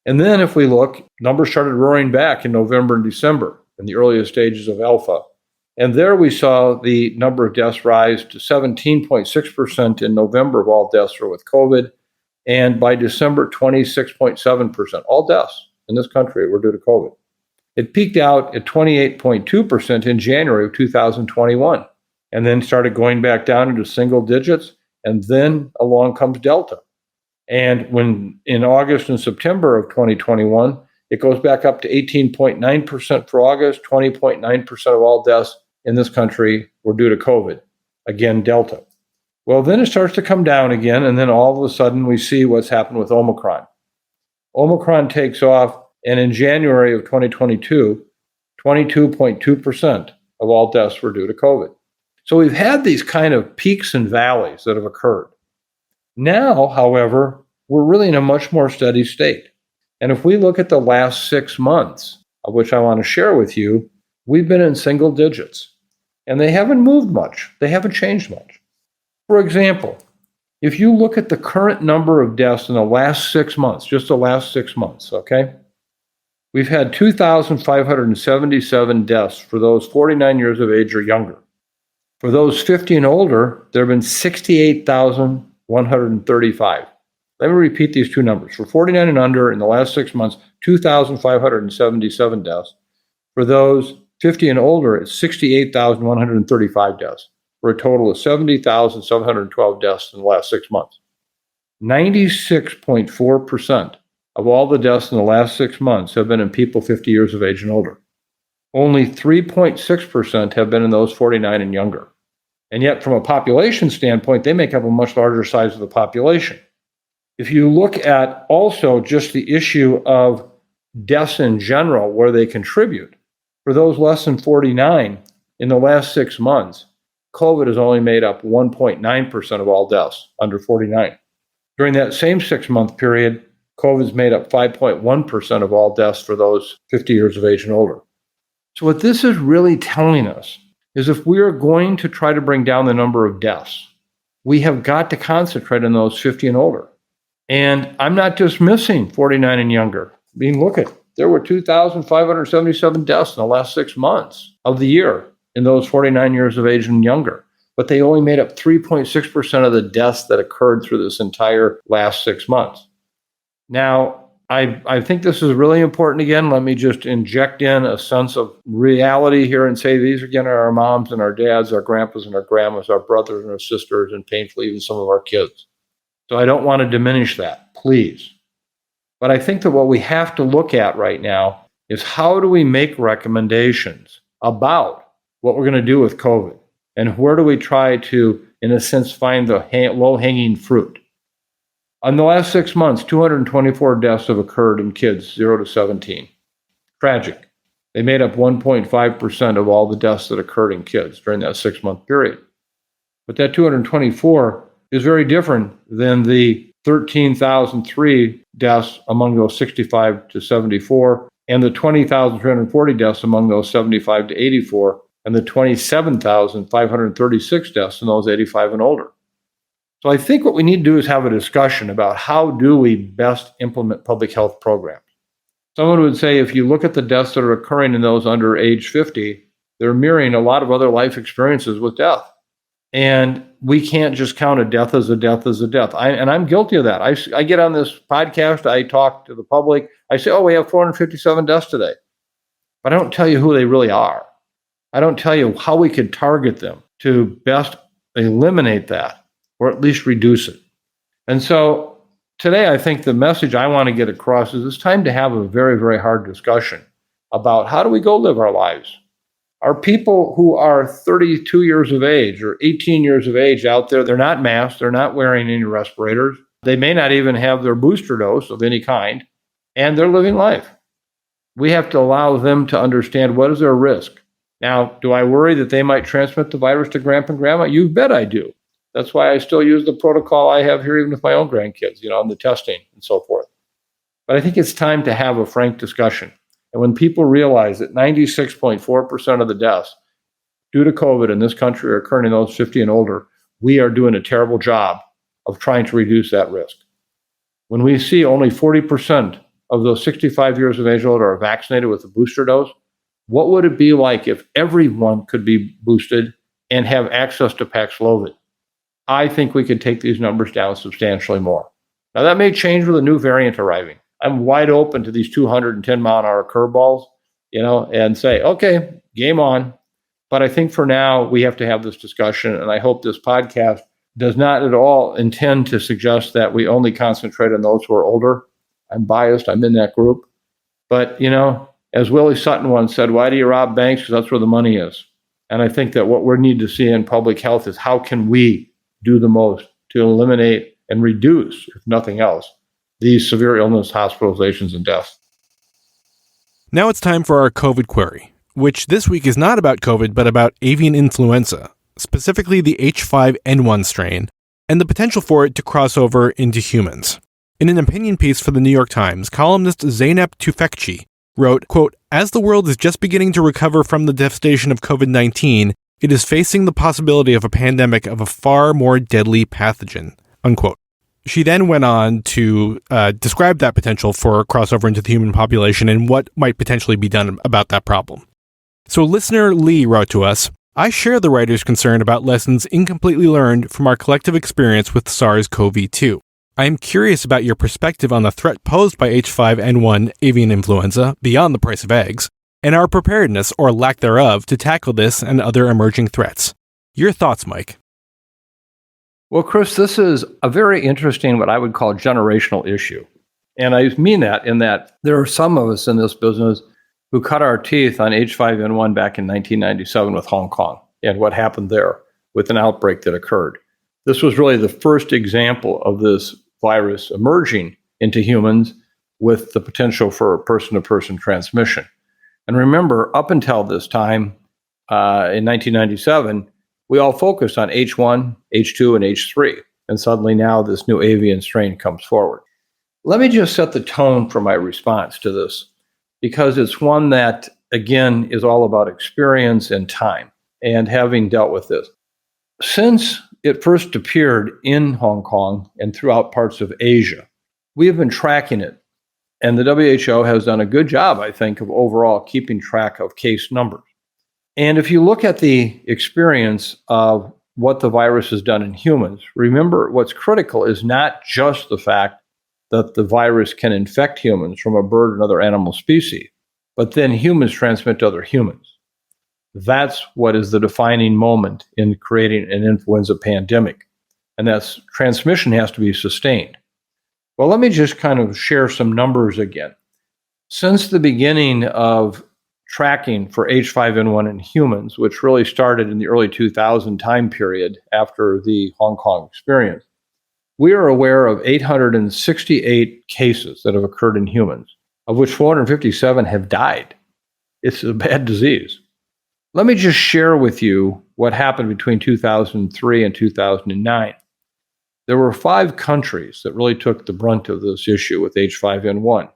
And then if we look, numbers started roaring back in November and December in the earliest stages of Alpha. And there we saw the number of deaths rise to 17.6% in November of all deaths were with COVID. And by December, 26.7%. All deaths in this country were due to COVID. It peaked out at 28.2% in January of 2021, and then started going back down into single digits. And then along comes Delta. And when in August and September of 2021, it goes back up to 18.9% for August, 20.9% of all deaths in this country were due to COVID. Again, Delta. Well, then it starts to come down again, and then all of a sudden we see what's happened with Omicron. Omicron takes off, and in January of 2022, 22.2% of all deaths were due to COVID. So we've had these kind of peaks and valleys that have occurred. Now, however, we're really in a much more steady state. And if we look at the last 6 months, of which I want to share with you, we've been in single digits. And they haven't moved much. They haven't changed much. For example, if you look at the current number of deaths in the last 6 months, just the last 6 months, okay? We've had 2,577 deaths for those 49 years of age or younger. For those 50 and older, there have been 68,135. Let me repeat these two numbers. For 49 and under, in the last 6 months, 2,577 deaths. For those 50 and older, it's 68,135 deaths, for a total of 70,712 deaths in the last 6 months. 96.4% of all the deaths in the last 6 months have been in people 50 years of age and older. Only 3.6% have been in those 49 and younger. And yet, from a population standpoint, they make up a much larger size of the population. If you look at also just the issue of deaths in general, where they contribute, for those less than 49 in the last 6 months, COVID has only made up 1.9% of all deaths under 49. During that same 6-month period, COVID's made up 5.1% of all deaths for those 50 years of age and older. So what this is really telling us is if we are going to try to bring down the number of deaths, we have got to concentrate on those 50 and older. And I'm not dismissing 49 and younger. I mean, look at, there were 2,577 deaths in the last 6 months of the year in those 49 years of age and younger. But they only made up 3.6% of the deaths that occurred through this entire last 6 months. Now, I think this is really important. Again, let me just inject in a sense of reality here and say these again are our moms and our dads, our grandpas and our grandmas, our brothers and our sisters, and painfully even some of our kids. So I don't want to diminish that, please. But I think that what we have to look at right now is how do we make recommendations about what we're going to do with COVID? And where do we try to, in a sense, find the low-hanging fruit? In the last 6 months, 224 deaths have occurred in kids 0 to 17. Tragic. They made up 1.5% of all the deaths that occurred in kids during that 6-month period. But that 224 is very different than the 13,003 deaths among those 65 to 74 and the 20,340 deaths among those 75 to 84 and the 27,536 deaths in those 85 and older. So I think what we need to do is have a discussion about how do we best implement public health programs. Someone would say if you look at the deaths that are occurring in those under age 50, they're mirroring a lot of other life experiences with death. And we can't just count a death as a death as a death. And I'm guilty of that. I get on this podcast, I talk to the public, I say, oh, we have 457 deaths today. But I don't tell you who they really are. I don't tell you how we could target them to best eliminate that or at least reduce it. And so today, I think the message I want to get across is it's time to have a very, very hard discussion about how do we go live our lives. Are people who are 32 years of age or 18 years of age out there, they're not masked, they're not wearing any respirators, they may not even have their booster dose of any kind, and they're living life. We have to allow them to understand what is their risk. Now, do I worry that they might transmit the virus to grandpa and grandma? You bet I do. That's why I still use the protocol I have here, even with my own grandkids, and the testing and so forth. But I think it's time to have a frank discussion. And when people realize that 96.4% of the deaths due to COVID in this country are occurring in those 50 and older, we are doing a terrible job of trying to reduce that risk. When we see only 40% of those 65 years of age or older are vaccinated with a booster dose, what would it be like if everyone could be boosted and have access to Paxlovid? I think we could take these numbers down substantially more. Now, that may change with a new variant arriving. I'm wide open to these 210-mile-an-hour curveballs, and say, okay, game on. But I think for now, we have to have this discussion, and I hope this podcast does not at all intend to suggest that we only concentrate on those who are older. I'm biased. I'm in that group. But, as Willie Sutton once said, why do you rob banks? Because that's where the money is. And I think that what we need to see in public health is how can we do the most to eliminate and reduce, if nothing else, these severe illness, hospitalizations, and deaths. Now it's time for our COVID query, which this week is not about COVID, but about avian influenza, specifically the H5N1 strain, and the potential for it to cross over into humans. In an opinion piece for the New York Times, columnist Zeynep Tufekci wrote, quote, as the world is just beginning to recover from the devastation of COVID-19, it is facing the possibility of a pandemic of a far more deadly pathogen, unquote. She then went on to describe that potential for a crossover into the human population and what might potentially be done about that problem. So listener Lee wrote to us, I share the writer's concern about lessons incompletely learned from our collective experience with SARS-CoV-2. I am curious about your perspective on the threat posed by H5N1 avian influenza beyond the price of eggs, and our preparedness or lack thereof to tackle this and other emerging threats. Your thoughts, Mike? Well, Chris, this is a very interesting, what I would call generational issue. And I mean that in that there are some of us in this business who cut our teeth on H5N1 back in 1997 with Hong Kong and what happened there with an outbreak that occurred. This was really the first example of this virus emerging into humans with the potential for person-to-person transmission. And remember, up until this time, in 1997, we all focused on H1, H2, and H3. And suddenly now this new avian strain comes forward. Let me just set the tone for my response to this, because it's one that, again, is all about experience and time and having dealt with this. Since it first appeared in Hong Kong and throughout parts of Asia, we have been tracking it. And the WHO has done a good job, I think, of overall keeping track of case numbers. And if you look at the experience of what the virus has done in humans, remember what's critical is not just the fact that the virus can infect humans from a bird or another animal species, but then humans transmit to other humans. That's what is the defining moment in creating an influenza pandemic. And that's transmission has to be sustained. Well, let me just kind of share some numbers again. Since the beginning of tracking for H5N1 in humans, which really started in the early 2000 time period after the Hong Kong experience, we are aware of 868 cases that have occurred in humans, of which 457 have died. It's a bad disease. Let me just share with you what happened between 2003 and 2009. There were 5 countries that really took the brunt of this issue with H5N1.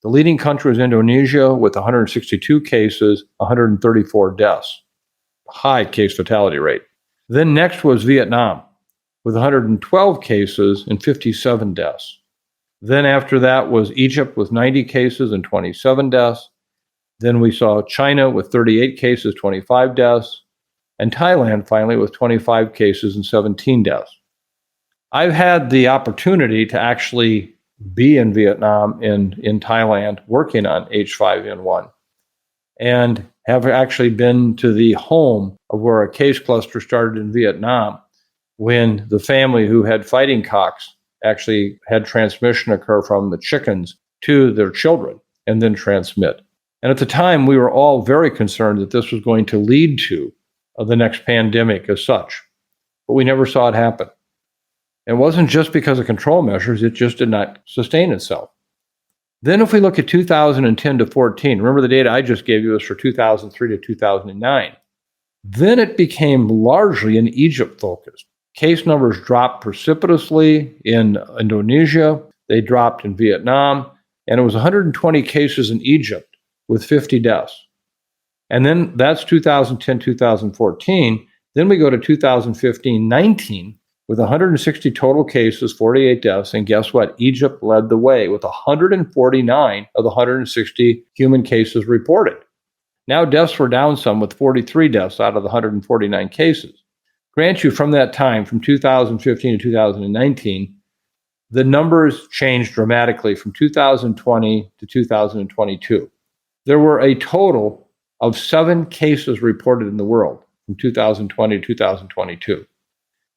The leading country was Indonesia with 162 cases, 134 deaths, high case fatality rate. Then next was Vietnam with 112 cases and 57 deaths. Then after that was Egypt with 90 cases and 27 deaths. Then we saw China with 38 cases, 25 deaths, and Thailand finally with 25 cases and 17 deaths. I've had the opportunity to actually be in Vietnam and in Thailand working on H5N1 and have actually been to the home of where a case cluster started in Vietnam when the family who had fighting cocks actually had transmission occur from the chickens to their children and then transmit. And at the time, we were all very concerned that this was going to lead to the next pandemic as such, but we never saw it happen. It wasn't just because of control measures, it just did not sustain itself. Then if we look at 2010 to 14, remember the data I just gave you was for 2003 to 2009. Then it became largely an Egypt focused. Case numbers dropped precipitously in Indonesia, they dropped in Vietnam, and it was 120 cases in Egypt with 50 deaths. And then that's 2010, 2014. Then we go to 2015-19 with 160 total cases, 48 deaths, and guess what? Egypt led the way with 149 of the 160 human cases reported. Now deaths were down some with 43 deaths out of the 149 cases. Grant you from that time, from 2015 to 2019, the numbers changed dramatically from 2020 to 2022. There were a total of 7 cases reported in the world from 2020 to 2022.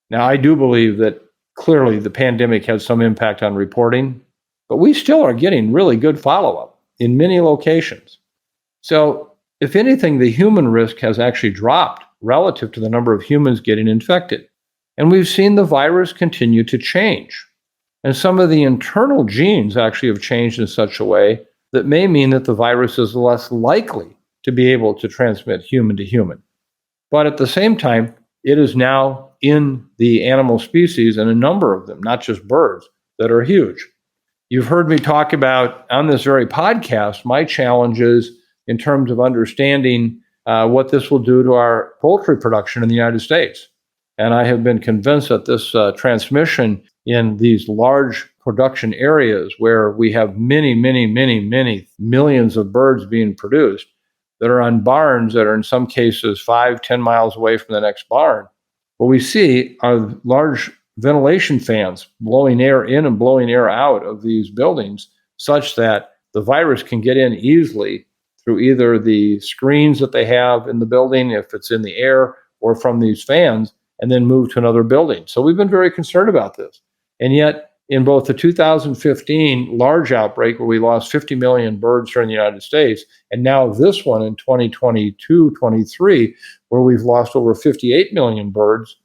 Now, I do believe that clearly the pandemic has some impact on reporting, but we still are getting really good follow-up in many locations. So, if anything, the human risk has actually dropped relative to the number of humans getting infected. And we've seen the virus continue to change. And some of the internal genes actually have changed in such a way that may mean that the virus is less likely to be able to transmit human to human. But at the same time, it is now in the animal species, and a number of them, not just birds, that are huge. You've heard me talk about on this very podcast my challenges in terms of understanding what this will do to our poultry production in the United States. And I have been convinced that this transmission in these large production areas where we have many millions of birds being produced that are on barns that are in some cases 5-10 miles away from the next barn, what we see are large ventilation fans blowing air in and blowing air out of these buildings such that the virus can get in easily through either the screens that they have in the building, if it's in the air, or from these fans, and then moved to another building. So we've been very concerned about this. And yet, in both the 2015 large outbreak, where we lost 50 million birds here in the United States, and now this one in 2022-23, where we've lost over 58 million birds,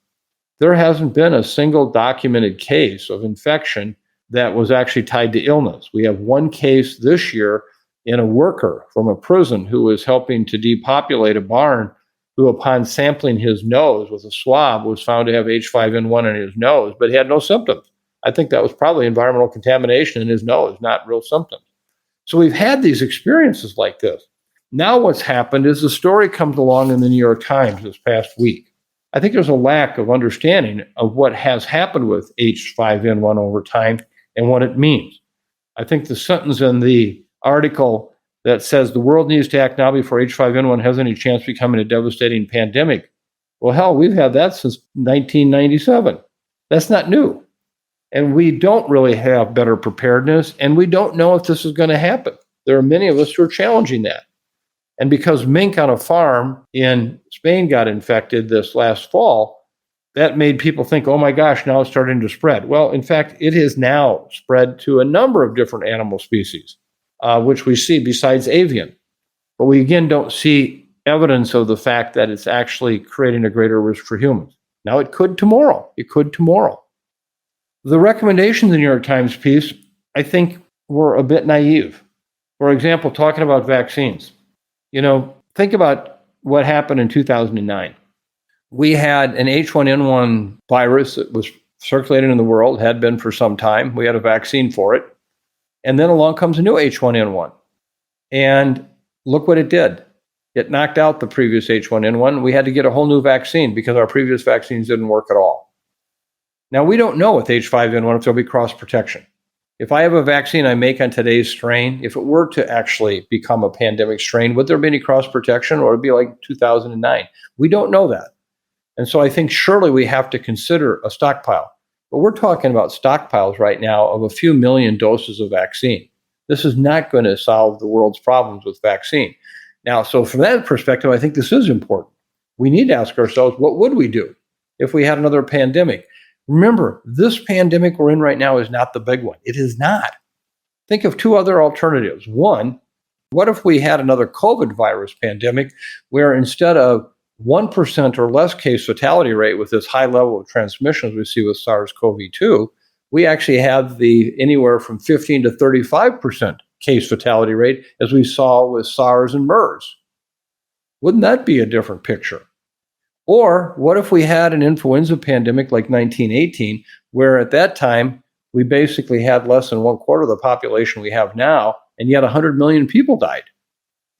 there hasn't been a single documented case of infection that was actually tied to illness. We have one case this year in a worker from a prison who was helping to depopulate a barn, who upon sampling his nose with a swab was found to have H5N1 in his nose, but he had no symptoms. I think that was probably environmental contamination in his nose, not real symptoms. So we've had these experiences like this. Now what's happened is the story comes along in the New York Times this past week. I think there's a lack of understanding of what has happened with H5N1 over time and what it means. I think the sentence in the article that says the world needs to act now before H5N1 has any chance of becoming a devastating pandemic. Well, hell, we've had that since 1997. That's not new. And we don't really have better preparedness, and we don't know if this is going to happen. There are many of us who are challenging that. And because mink on a farm in Spain got infected this last fall, that made people think, oh my gosh, now it's starting to spread. Well, in fact, it has now spread to a number of different animal species, which we see besides avian. But we again don't see evidence of the fact that it's actually creating a greater risk for humans. Now, it could tomorrow. It could tomorrow. The recommendations in the New York Times piece, I think, were a bit naive. For example, talking about vaccines. Think about what happened in 2009. We had an H1N1 virus that was circulating in the world, had been for some time. We had a vaccine for it. And then along comes a new H1N1. And look what it did. It knocked out the previous H1N1. We had to get a whole new vaccine because our previous vaccines didn't work at all. Now, we don't know with H5N1 if there'll be cross protection. If I have a vaccine I make on today's strain, if it were to actually become a pandemic strain, would there be any cross protection, or would it be like 2009? We don't know that. And so I think surely we have to consider a stockpile. But we're talking about stockpiles right now of a few million doses of vaccine. This is not going to solve the world's problems with vaccine. Now, so from that perspective, I think this is important. We need to ask ourselves, what would we do if we had another pandemic? Remember, this pandemic we're in right now is not the big one. It is not. Think of two other alternatives. One, what if we had another COVID virus pandemic where instead of 1% or less case fatality rate with this high level of transmission as we see with SARS-CoV-2, we actually have the anywhere from 15 to 35% case fatality rate as we saw with SARS and MERS. Wouldn't that be a different picture? Or what if we had an influenza pandemic like 1918, where at that time we basically had less than 1/4 of the population we have now, and yet 100 million people died?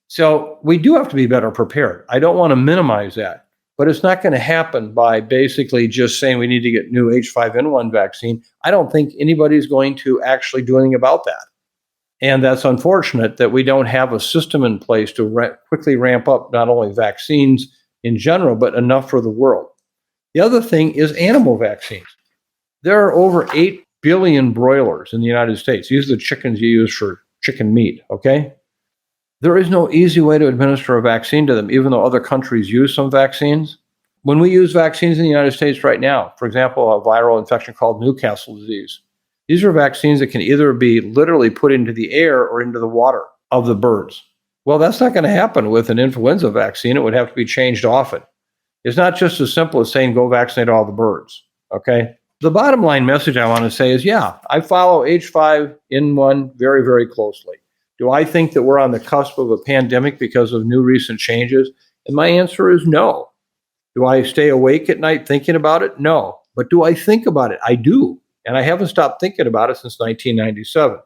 So we do have to be better prepared. I don't want to minimize that, but it's not going to happen by basically just saying we need to get new H5N1 vaccine. I don't think anybody's going to actually do anything about that. And that's unfortunate that we don't have a system in place to quickly ramp up not only vaccines in general, but enough for the world. The other thing is animal vaccines. There are over 8 billion broilers in the United States. These are the chickens you use for chicken meat, okay? There is no easy way to administer a vaccine to them, even though other countries use some vaccines. When we use vaccines in the United States right now, for example, a viral infection called Newcastle disease, these are vaccines that can either be literally put into the air or into the water of the birds. Well, that's not going to happen with an influenza vaccine. It would have to be changed often. It's not just as simple as saying, go vaccinate all the birds, okay? The bottom line message I want to say is, yeah, I follow H5N1 very, very closely. Do I think that we're on the cusp of a pandemic because of new recent changes? And my answer is no. Do I stay awake at night thinking about it? No. But do I think about it? I do. And I haven't stopped thinking about it since 1997.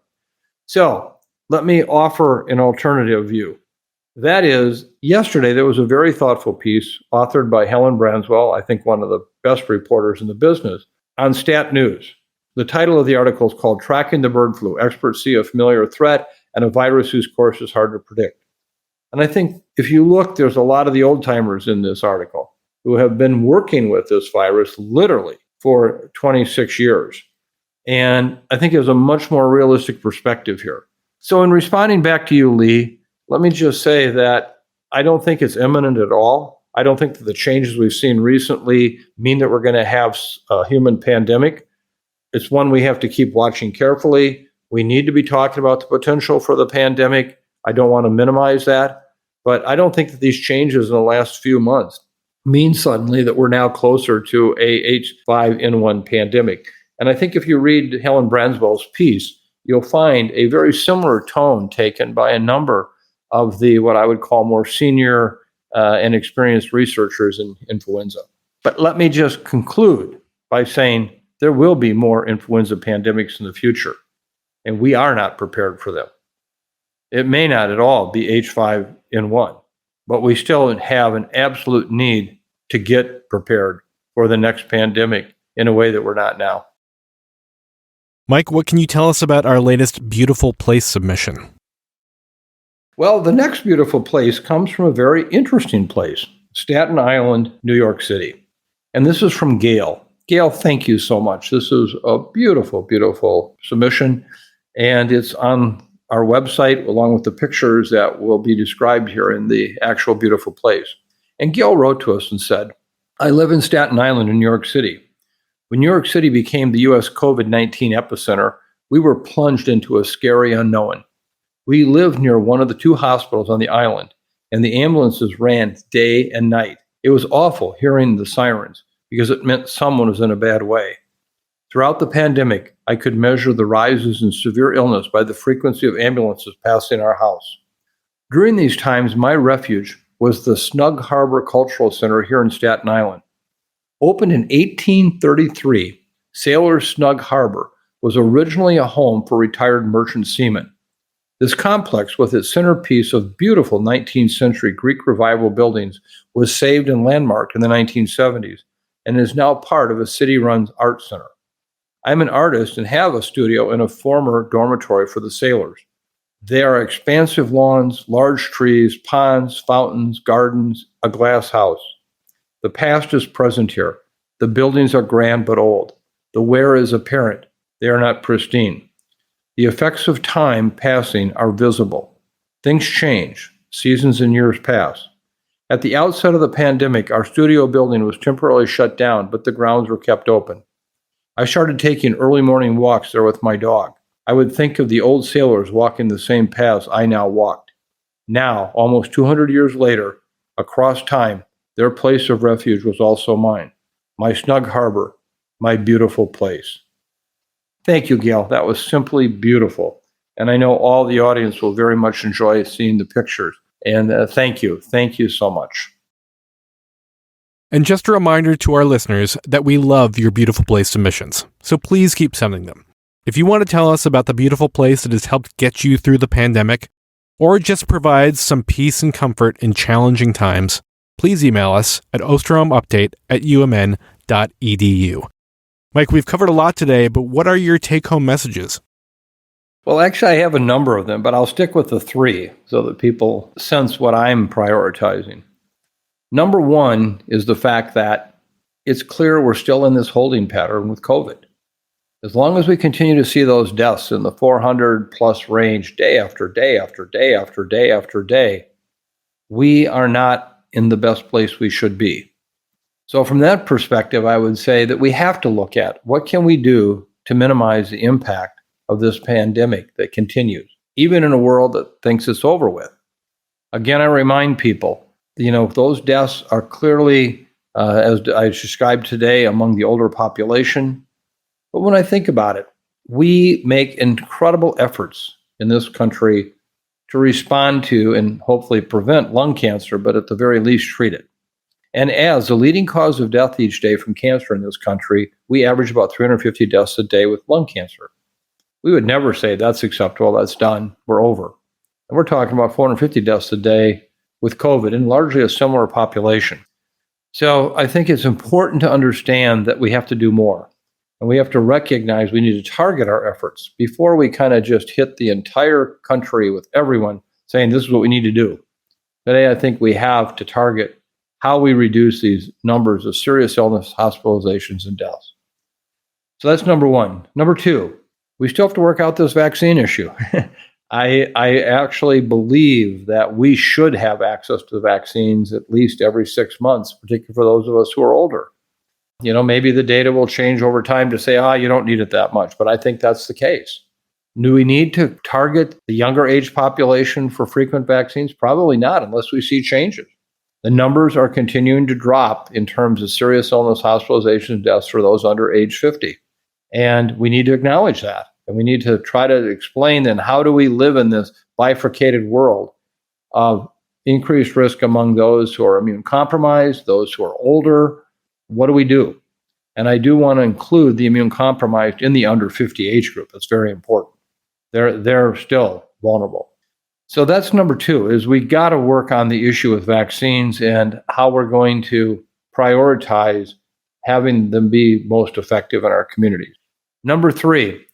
So let me offer an alternative view. That is, yesterday there was a very thoughtful piece authored by Helen Branswell, I think one of the best reporters in the business, on Stat News. The title of the article is called Tracking the Bird Flu. Experts see a familiar threat and a virus whose course is hard to predict. And I think if you look, there's a lot of the old timers in this article who have been working with this virus literally for 26 years. And I think there's a much more realistic perspective here. So in responding back to you, Lee, let me just say that I don't think it's imminent at all. I don't think that the changes we've seen recently mean that we're going to have a human pandemic. It's one we have to keep watching carefully. We need to be talking about the potential for the pandemic. I don't want to minimize that, but I don't think that these changes in the last few months mean suddenly that we're now closer to a H5N1 pandemic. And I think if you read Helen Branswell's piece, you'll find a very similar tone taken by a number of the what I would call more senior and experienced researchers in influenza. But let me just conclude by saying there will be more influenza pandemics in the future, and we are not prepared for them. It may not at all be H5N1, but we still have an absolute need to get prepared for the next pandemic in a way that we're not now. Mike, what can you tell us about our latest Beautiful Place submission? Well, the next beautiful place comes from a very interesting place, Staten Island, New York City. And this is from Gail. Gail, thank you so much. This is a beautiful, beautiful submission, and it's on our website along with the pictures that will be described here in the actual beautiful place. And Gail wrote to us and said, I live in Staten Island in New York City. When New York City became the U.S. COVID-19 epicenter, we were plunged into a scary unknown. We lived near one of the two hospitals on the island, and the ambulances ran day and night. It was awful hearing the sirens because it meant someone was in a bad way. Throughout the pandemic, I could measure the rises in severe illness by the frequency of ambulances passing our house. During these times, my refuge was the Snug Harbor Cultural Center here in Staten Island. Opened in 1833, Sailor's Snug Harbor was originally a home for retired merchant seamen. This complex, with its centerpiece of beautiful 19th century Greek Revival buildings, was saved and landmarked in the 1970s and is now part of a city-run art center. I'm an artist and have a studio in a former dormitory for the sailors. There are expansive lawns, large trees, ponds, fountains, gardens, a glass house. The past is present here. The buildings are grand but old. The wear is apparent. They are not pristine. The effects of time passing are visible. Things change. Seasons and years pass. At the outset of the pandemic, our studio building was temporarily shut down, but the grounds were kept open. I started taking early morning walks there with my dog. I would think of the old sailors walking the same paths I now walked. Now, almost 200 years later, across time, their place of refuge was also mine. My snug harbor, my beautiful place. Thank you, Gail. That was simply beautiful. And I know all the audience will very much enjoy seeing the pictures. And thank you. Thank you so much. And just a reminder to our listeners that we love your Beautiful Place submissions, so please keep sending them. If you want to tell us about the beautiful place that has helped get you through the pandemic, or just provides some peace and comfort in challenging times, please email us at osterholmupdate@umn.edu. Mike, we've covered a lot today, but what are your take-home messages? Well, actually, I have a number of them, but I'll stick with the three so that people sense what I'm prioritizing. Number one is the fact that it's clear we're still in this holding pattern with COVID. As long as we continue to see those deaths in the 400 plus range day after day after day after day after day, we are not in the best place we should be. So from that perspective, I would say that we have to look at what can we do to minimize the impact of this pandemic that continues, even in a world that thinks it's over with. Again, I remind people, those deaths are clearly, as I described today, among the older population. But when I think about it, we make incredible efforts in this country to respond to and hopefully prevent lung cancer, but at the very least treat it. And as the leading cause of death each day from cancer in this country, we average about 350 deaths a day with lung cancer. We would never say that's acceptable, that's done, we're over. And we're talking about 450 deaths a day with COVID in largely a similar population. So I think it's important to understand that we have to do more. And we have to recognize we need to target our efforts before we kind of just hit the entire country with everyone saying this is what we need to do. Today, I think we have to target how we reduce these numbers of serious illness, hospitalizations, and deaths. So that's number one. Number two, we still have to work out this vaccine issue. I actually believe that we should have access to the vaccines at least every 6 months, particularly for those of us who are older. Maybe the data will change over time to say, you don't need it that much, but I think that's the case. Do we need to target the younger age population for frequent vaccines? Probably not, unless we see changes. The numbers are continuing to drop in terms of serious illness, hospitalizations, deaths for those under age 50. And we need to acknowledge that. And we need to try to explain then, how do we live in this bifurcated world of increased risk among those who are immune compromised, those who are older? What do we do? And I do want to include the immune compromised in the under 50 age group. That's very important. They're still vulnerable. So that's number two, is we got to work on the issue with vaccines and how we're going to prioritize having them be most effective in our communities. Number three,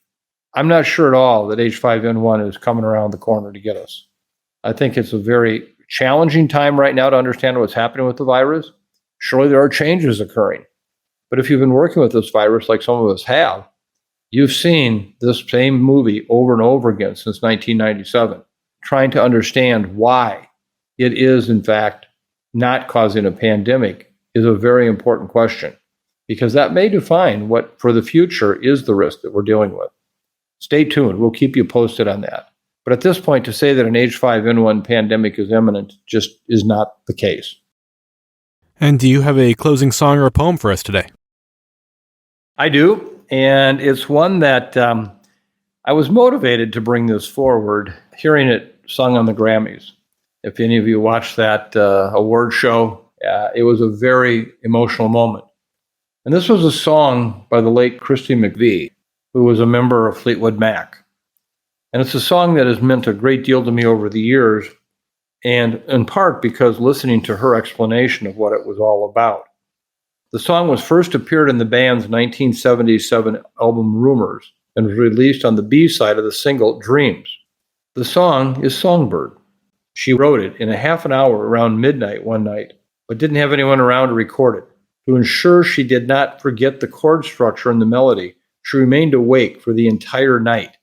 I'm not sure at all that H5N1 is coming around the corner to get us. I think it's a very challenging time right now to understand what's happening with the virus. Surely there are changes occurring. But if you've been working with this virus like some of us have, you've seen this same movie over and over again since 1997, trying to understand why it is, in fact, not causing a pandemic is a very important question, because that may define what for the future is the risk that we're dealing with. Stay tuned. We'll keep you posted on that. But at this point, to say that an H5N1 pandemic is imminent just is not the case. And do you have a closing song or a poem for us today? I do. And it's one that I was motivated to bring this forward, hearing it sung on the Grammys. If any of you watched that award show, it was a very emotional moment. And this was a song by the late Christy McVie, who was a member of Fleetwood Mac. And it's a song that has meant a great deal to me over the years, and in part because listening to her explanation of what it was all about. The song was first appeared in the band's 1977 album Rumors and was released on the B-side of the single Dreams. The song is Songbird. She wrote it in a half an hour around midnight one night, but didn't have anyone around to record it. To ensure she did not forget the chord structure and the melody, she remained awake for the entire night.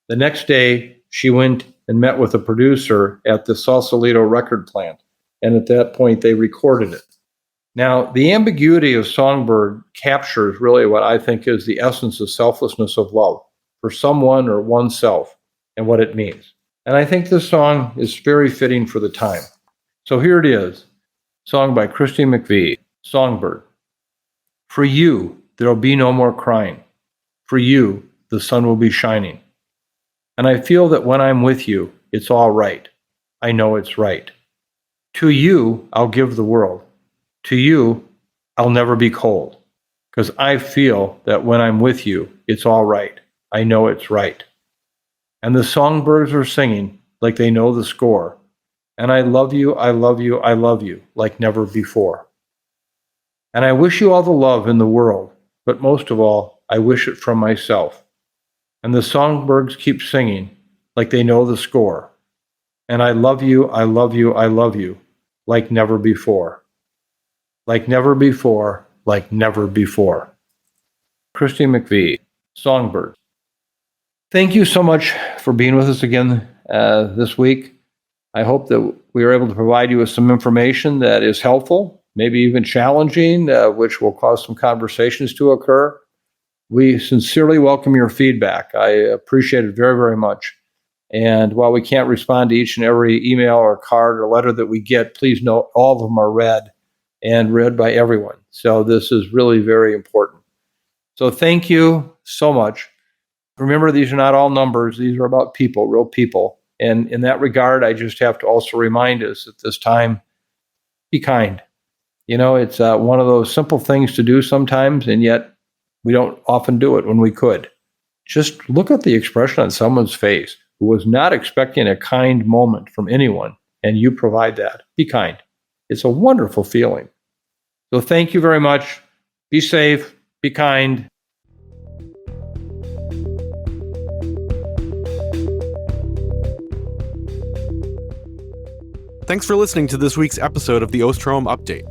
The next day, she went and met with a producer at the Sausalito record plant, and at that point, they recorded it. Now, the ambiguity of Songbird captures really what I think is the essence of selflessness of love for someone or oneself and what it means. And I think this song is very fitting for the time. So here it is, sung by Christy McVie, Songbird. For you, there'll be no more crying. For you, the sun will be shining. And I feel that when I'm with you, it's all right. I know it's right. To you, I'll give the world. To you, I'll never be cold. Because I feel that when I'm with you, it's all right. I know it's right. And the songbirds are singing like they know the score. And I love you, I love you, I love you, like never before. And I wish you all the love in the world, but most of all, I wish it from myself. And the songbirds keep singing like they know the score. And I love you, I love you, I love you, like never before. Like never before, like never before. Christy McVie, Songbird. Thank you so much for being with us again this week. I hope that we were able to provide you with some information that is helpful, maybe even challenging, which will cause some conversations to occur. We sincerely welcome your feedback. I appreciate it very, very much. And while we can't respond to each and every email or card or letter that we get, please note all of them are read and read by everyone. So this is really very important. So thank you so much. Remember, these are not all numbers. These are about people, real people. And in that regard, I just have to also remind us at this time, be kind. You know, it's one of those simple things to do sometimes, and yet we don't often do it when we could. Just look at the expression on someone's face who was not expecting a kind moment from anyone, and you provide that. Be kind. It's a wonderful feeling. So thank you very much. Be safe. Be kind. Thanks for listening to this week's episode of the Osterholm Update.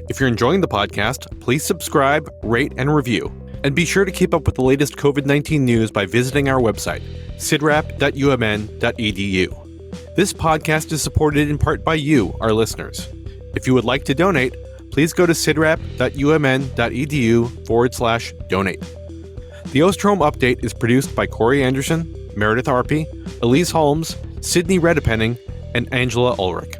If you're enjoying the podcast, please subscribe, rate, and review. And be sure to keep up with the latest COVID-19 news by visiting our website, cidrap.umn.edu. This podcast is supported in part by you, our listeners. If you would like to donate, please go to cidrap.umn.edu/donate. The Osterholm Update is produced by Corey Anderson, Meredith Arpey, Elise Holmes, Sydney Redepenning, and Angela Ulrich.